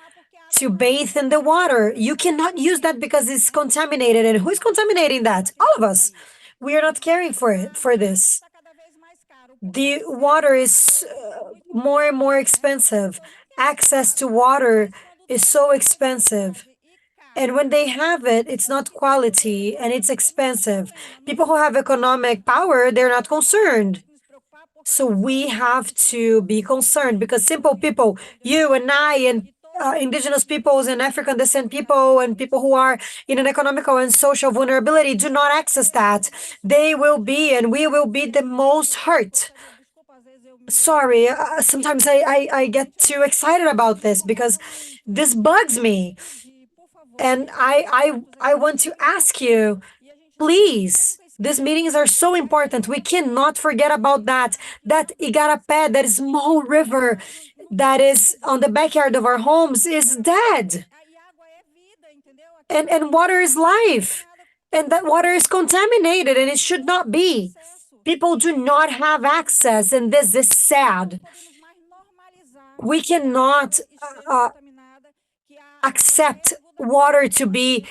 S9: to bathe in the water. You cannot use that because it's contaminated. And who's contaminating that? All of us. We are not caring for it, for this. The water is more and more expensive. Access to water is so expensive. And when they have it, it's not quality and it's expensive. People who have economic power, they're not concerned. So we have to be concerned because simple people, you and I and indigenous peoples and African descent people and people who are in an economical and social vulnerability do not access that. They will be and we will be the most hurt. Sorry, sometimes I get too excited about this because this bugs me. And I want to ask you, please, these meetings are so important. We cannot forget about that. That Igarapé, that small river that is on the backyard of our homes, is dead. And water is life. And that water is contaminated and it should not be. People do not have access, and this is sad. We cannot accept water to be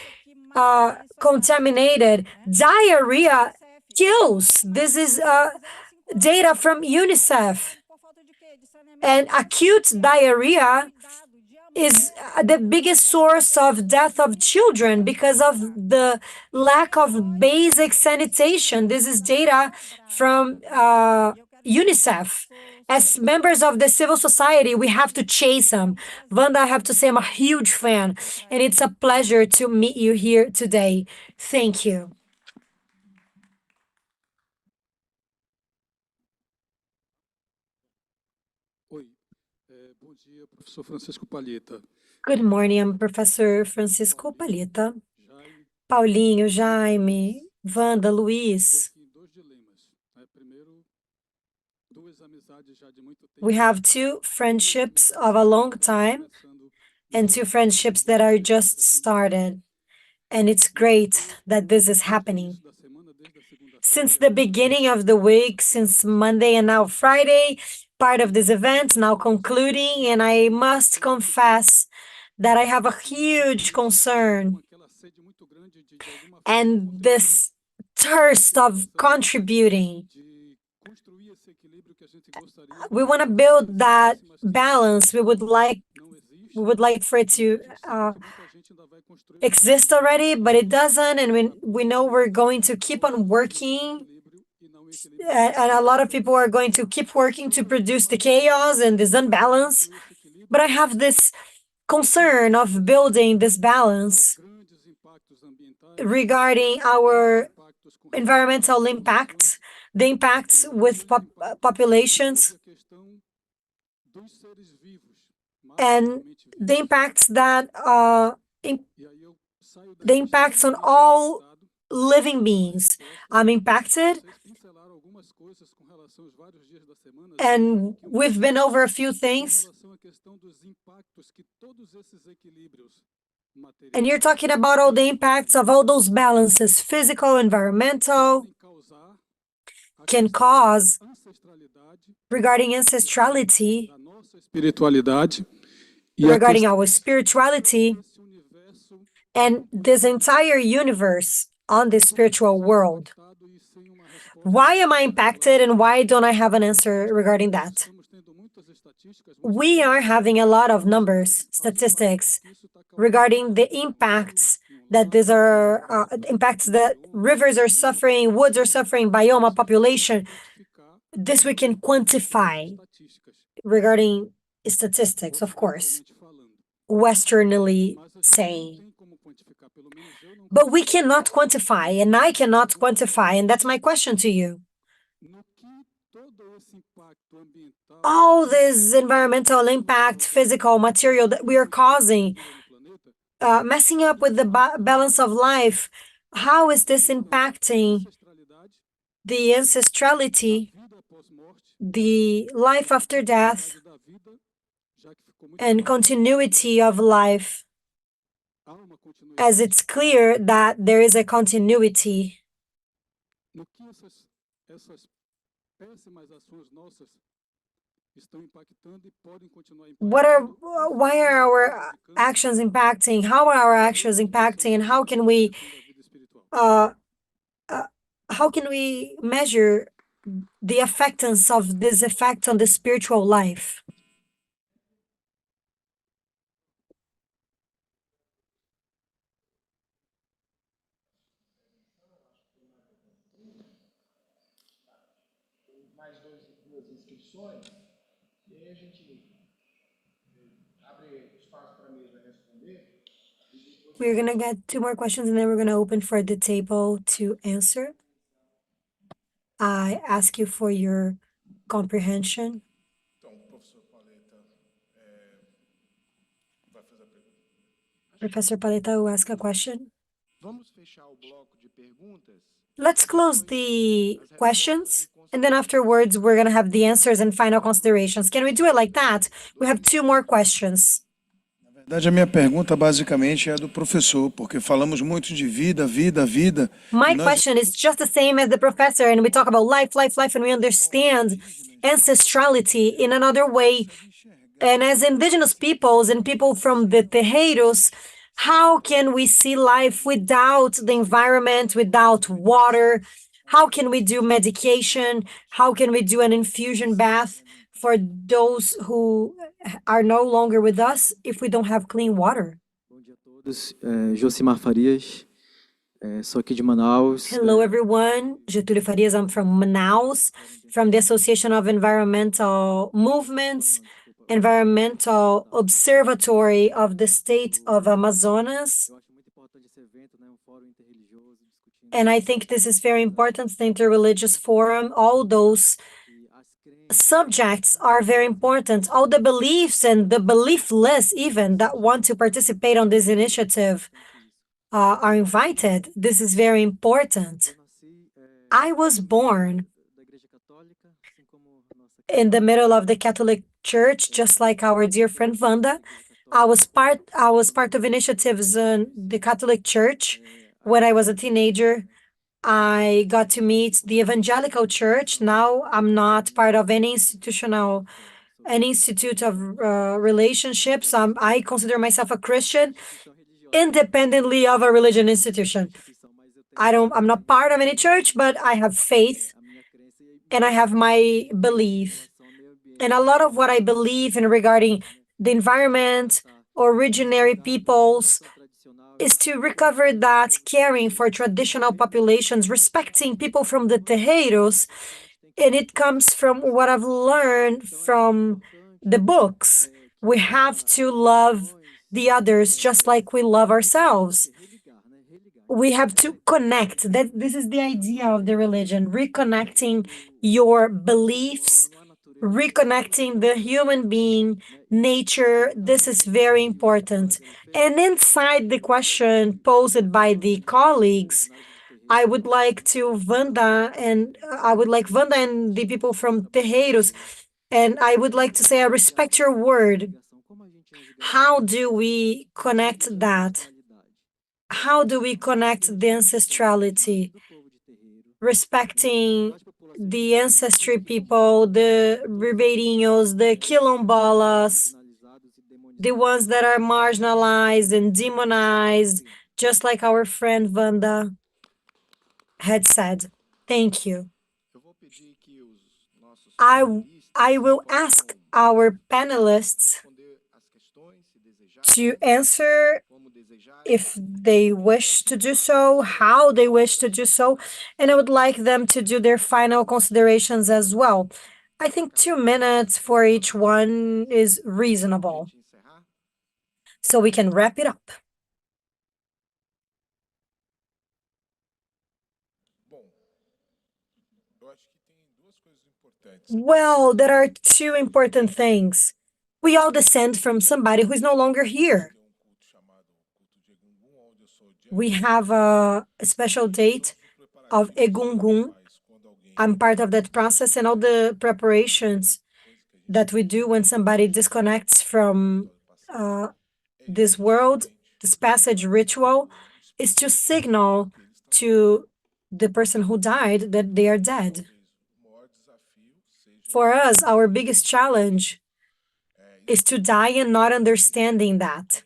S9: contaminated. Diarrhea kills. This is data from UNICEF. And acute diarrhea is the biggest source of death of children because of the lack of basic sanitation. This is data from UNICEF. As members of the civil society, we have to chase them. Wanda, I have to say I'm a huge fan, and it's a pleasure to meet you here today. Thank you.
S10: Professor Francisco Palheta.
S9: Good morning, I'm Professor Francisco Palheta. Paulinho, Jaime, Wanda, Luiz. We have two friendships of a long time and two friendships that are just started. And it's great that this is happening. since the beginning of the week, since Monday and now Friday, part of this event, now concluding, and I must confess that I have a huge concern and this thirst of contributing. We want to build that balance. We would like for it to exist already, but it doesn't, and we know we're going to keep on working, and a lot of people are going to keep working to produce the chaos and this unbalance. But I have this concern of building this balance regarding our environmental impacts, the impacts with populations, and the impacts that the impacts on all living beings. I'm impacted, and we've been over a few things. And you're talking about all the impacts of all those balances, physical, environmental, can cause regarding ancestrality, regarding our spirituality, and this entire universe on this spiritual world. Why am I impacted and why don't I have an answer regarding that? We are having a lot of numbers, statistics, regarding the impacts that these are impacts that rivers are suffering, woods are suffering, biome, population. This we can quantify regarding statistics, of course, westernly saying. But we cannot quantify, and I cannot quantify, and that's my question to you. All this environmental impact, physical, material that we are causing, messing up with the balance of life, how is this impacting the ancestrality, the life after death, and continuity of life? As it's clear that there is a continuity. Why are our actions impacting? How are our actions impacting? And how can we measure the affectance of this effect on the spiritual life?
S6: Duas inscrições, e aí a gente abre espaço para a mesa responder.
S9: We're going to get 2 more questions and then we're going to open for the table to answer. I ask you for your comprehension. Professor Paleta will ask a question. Let's close the questions, and then afterwards we're going to have the answers and final considerations. Can we do it like that? We have 2 more questions.
S10: Na verdade, a minha pergunta basicamente é do professor, porque falamos muito de vida, vida, vida.
S9: My question is just the same as the professor, and we talk about life, life, life, and we understand ancestrality in another way. And as indigenous peoples and people from the terreiros, how can we see life without the environment, without water? How can we do medication? How can we do an infusion bath for those who are no longer with us if we don't have clean water?
S13: Josimar Farias, sou aqui de Manaus.
S9: Hello, everyone. Getúlio Farias, I'm from Manaus, from the Association of Environmental Movements, Environmental Observatory of the State of Amazonas. And I think this is very important, the Interreligious Forum. All those subjects are very important. All the beliefs and the beliefless even that want to participate on this initiative are invited. This is very important. I was born in the middle of the Catholic Church, just like our dear friend Wanda. I was part of initiatives in the Catholic Church when I was a teenager. I got to meet the evangelical church. Now I'm not part of any institute of relationships. I consider myself a Christian independently of a religion institution. I'm not part of any church, but I have faith and I have my belief. And a lot of what I believe in regarding the environment, originary peoples, is to recover that caring for traditional populations, respecting people from the terreiros. And it comes from what I've learned from the books. We have to love the others just like we love ourselves. We have to connect. That this is the idea of the religion, reconnecting your beliefs, reconnecting the human being, nature. This is very important. And inside the question posed by the colleagues, I would like Vanda and the people from Terreiros, and I would like to say I respect your word. How do we connect that? How do we connect the ancestrality? Respecting the ancestry people, the ribeirinhos, the quilombolas, the ones that are marginalized and demonized, just like our friend Vanda had said. Thank you. I will ask our panelists to answer if they wish to do so, how they wish to do so, and I would like them to do their final considerations as well. I think 2 minutes for each one is reasonable, so we can wrap it up. Well, there are two important things. We all descend from somebody who is no longer here. We have a special date of Egungun. I'm part of that process and all the preparations that we do when somebody disconnects from this world. This passage ritual is to signal to the person who died that they are dead. For us, our biggest challenge is to die and not understanding that.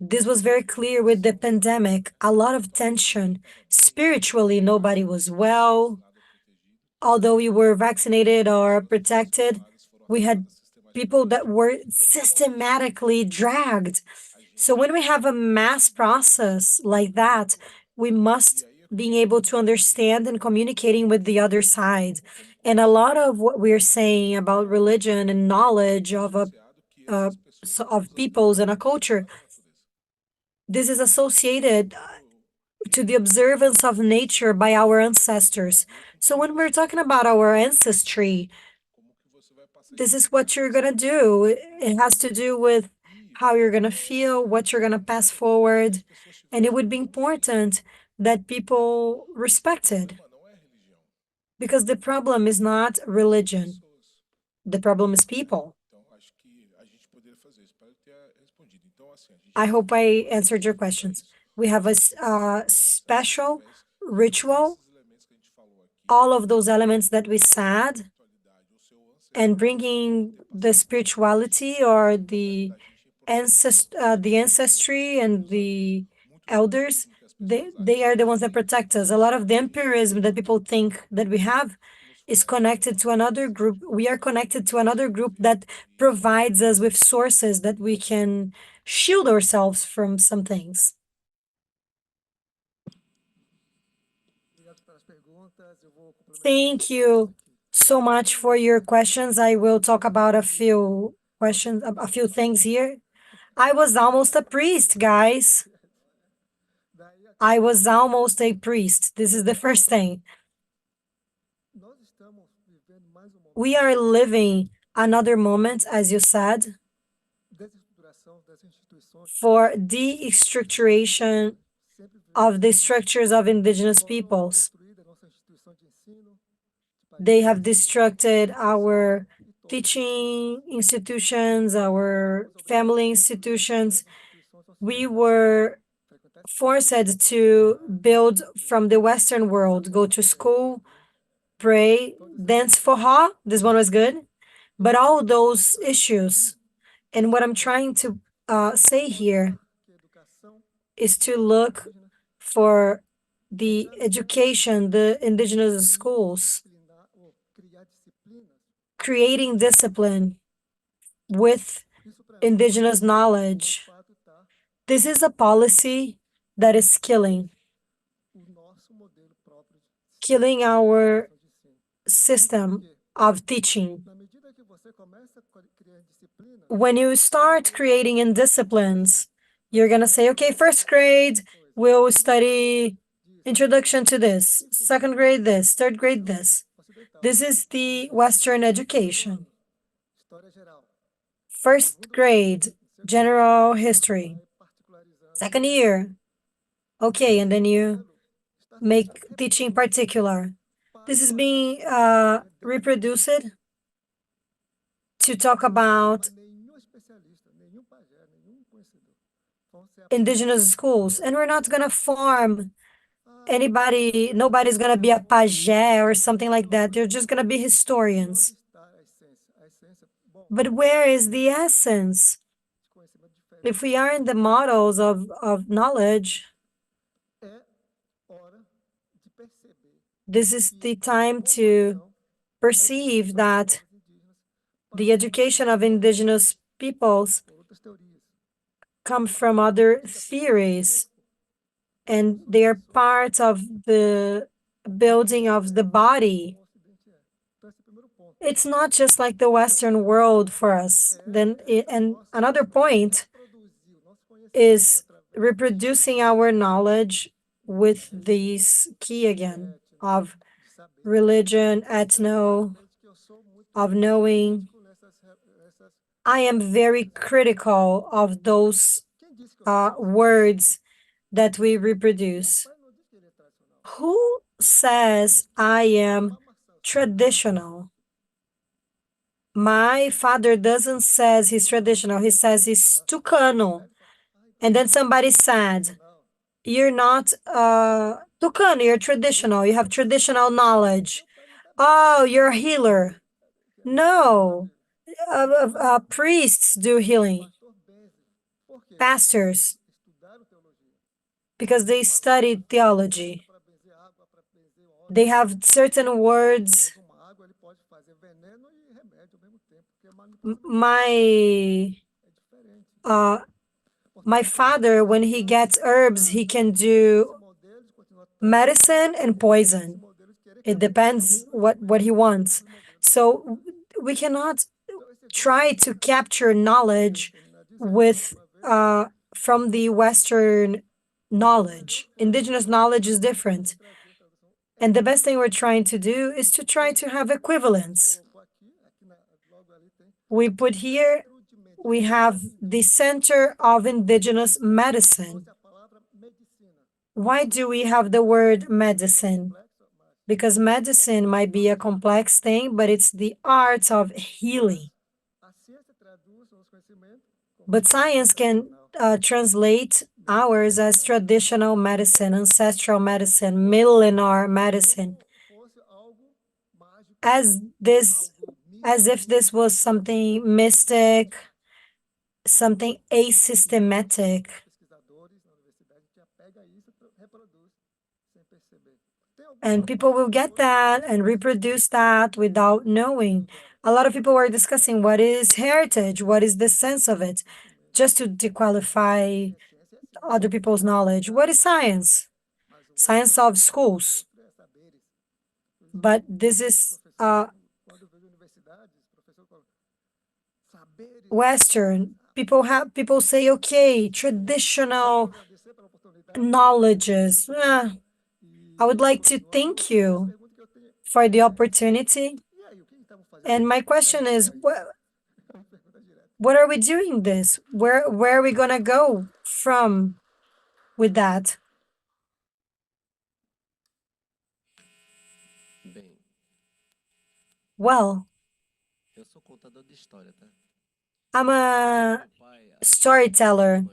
S9: This was very clear with the pandemic, a lot of tension. Spiritually, nobody was well. Although we were vaccinated or protected, we had people that were systematically dragged. So when we have a mass process like that, we must being able to understand and communicating with the other side. And a lot of what we're saying about religion and knowledge of of peoples and a culture, this is associated to the observance of nature by our ancestors. So when we're talking about our ancestry, this is what you're going to do. It has to do with how you're going to feel, what you're going to pass forward. And it would be important that people respect it. Because the problem is not religion. The problem is people. I hope I answered your questions. We have a special ritual, all of those elements that we said, and bringing the spirituality or the ancestry and the elders, they are the ones that protect us. A lot of the empirism that people think that we have is connected to another group. We are connected to another group that provides us with sources that we can shield ourselves from some things. Thank you so much for your questions. I will talk about a few questions, a few things here. I was almost a priest, guys. I was almost a priest. This is the first thing. We are living another moment, as you said, for destructuration of the structures of indigenous peoples. They have destructed our teaching institutions, our family institutions. We were forced to build from the Western world, go to school, pray, dance forró. This one was good. But all those issues, and what I'm trying to say here is to look for the education, the indigenous schools, creating discipline with indigenous knowledge. This is a policy that is killing our system of teaching. When you start creating in disciplines, you're going to say, okay, first grade, we'll study introduction to this, second grade this, third grade this. This is the Western education. First grade, general history. Second year, okay, and then you make teaching particular. This is being reproduced to talk about indigenous schools, and we're not going to form anybody, nobody's going to be a pajé or something like that. They're just going to be historians. But where is the essence? If we are in the models of knowledge, this is the time to perceive that the education of indigenous peoples come from other theories, and they are part of the building of the body. It's not just like the Western world for us. And another point is reproducing our knowledge with these key again of religion, ethno, of knowing. I am very critical of those words that we reproduce. Who says I am traditional? My father doesn't says he's traditional, he says he's tucano. And then somebody said, you're not tucano, you're traditional, you have traditional knowledge. Oh, you're a healer. No, priests do healing. Pastors, because they studied theology. They have certain words. My father, when he gets herbs, he can do medicine and poison. It depends what he wants. So we cannot try to capture knowledge with from the Western knowledge. Indigenous knowledge is different. And the best thing we're trying to do is to try to have equivalence. We put here, we have the Center of Indigenous Medicine. Why do we have the word medicine? Because medicine might be a complex thing, but it's the art of healing. But science can translate ours as traditional medicine, ancestral medicine, millennial medicine, as if this was something mystic, something asystematic. And people will get that and reproduce that without knowing. A lot of people are discussing what is heritage, what is the sense of it, just to dequalify other people's knowledge. What is science? Science of schools. But this is Western. People say, okay, traditional knowledges. I would like to thank you for the opportunity. And my question is, what are we doing this? Where are we gonna go from with that? Well, I'm a storyteller.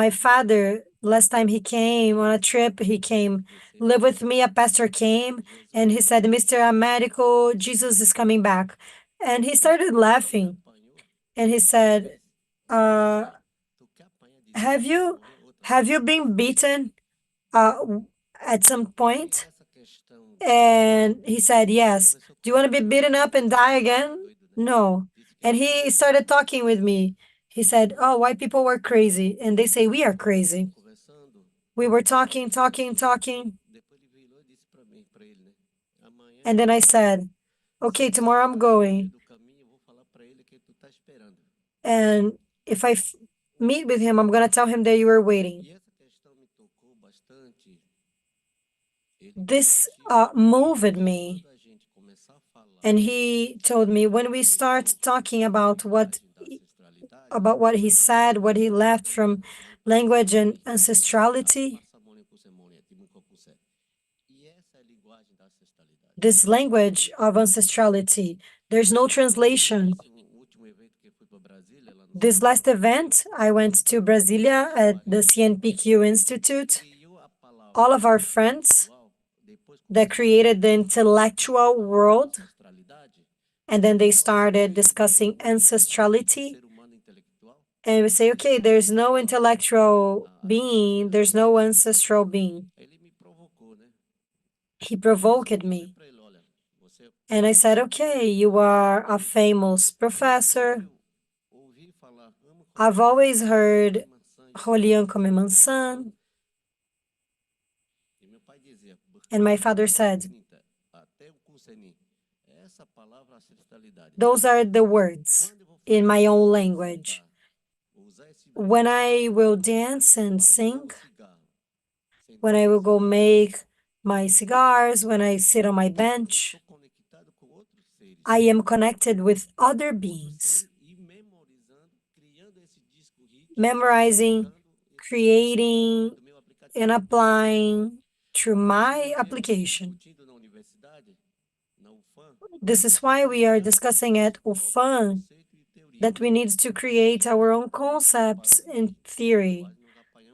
S9: My father, last time he came on a trip, he came live with me. A pastor came and he said, Mr. Americo, Jesus is coming back. And he started laughing and he said, uh, have you been beaten at some point? And he said, yes. Do you want to be beaten up and die again? No. And he started talking with me. He said, oh, white people were crazy. And they say we are crazy. We were talking. And then I said, okay, tomorrow I'm going. And if I meet with him, I'm going to tell him that you were waiting. This moved me. And he told me, when we start talking about what he said, what he left from language and ancestrality, this language of ancestrality, there's no translation. This last event, I went to Brasilia at the CNPq Institute. All of our friends that created the intellectual world, and then they started discussing ancestrality. And we say, okay, there's no intellectual being, there's no ancestral being. He provoked me. And I said, okay, you are a famous professor. I've always heard Rolian come maçã. And my father said, those are the words in my own language. When I will dance and sing, when I will go make my cigars, when I sit on my bench, I am connected with other beings, memorizing, creating, and applying through my application. This is why we are discussing at UFAM that we need to create our own concepts in theory.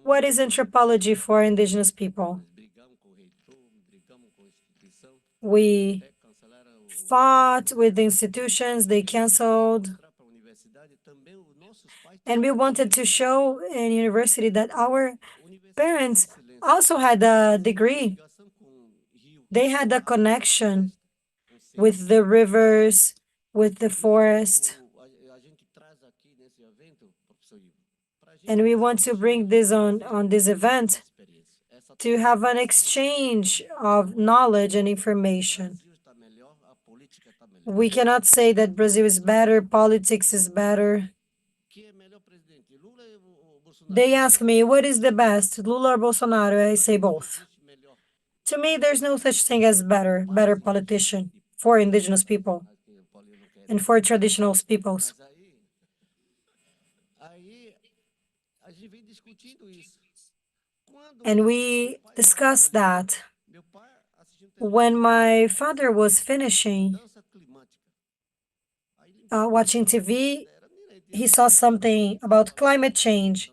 S9: What is anthropology for indigenous people? We fought with the institutions, they canceled. And we wanted to show in university that our parents also had a degree. They had a connection with the rivers, with the forest. And we want to bring this on this event to have an exchange of knowledge and information. We cannot say that Brazil is better, politics is better. They ask me, what is the best, Lula or Bolsonaro? I say both. To me, there's no such thing as better politician for indigenous people and for traditional peoples. And we discussed that. When my father was finishing watching TV, he saw something about climate change.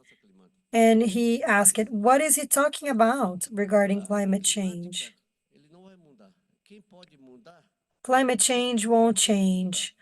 S9: And he asked, what is he talking about regarding climate change? Climate change won't change.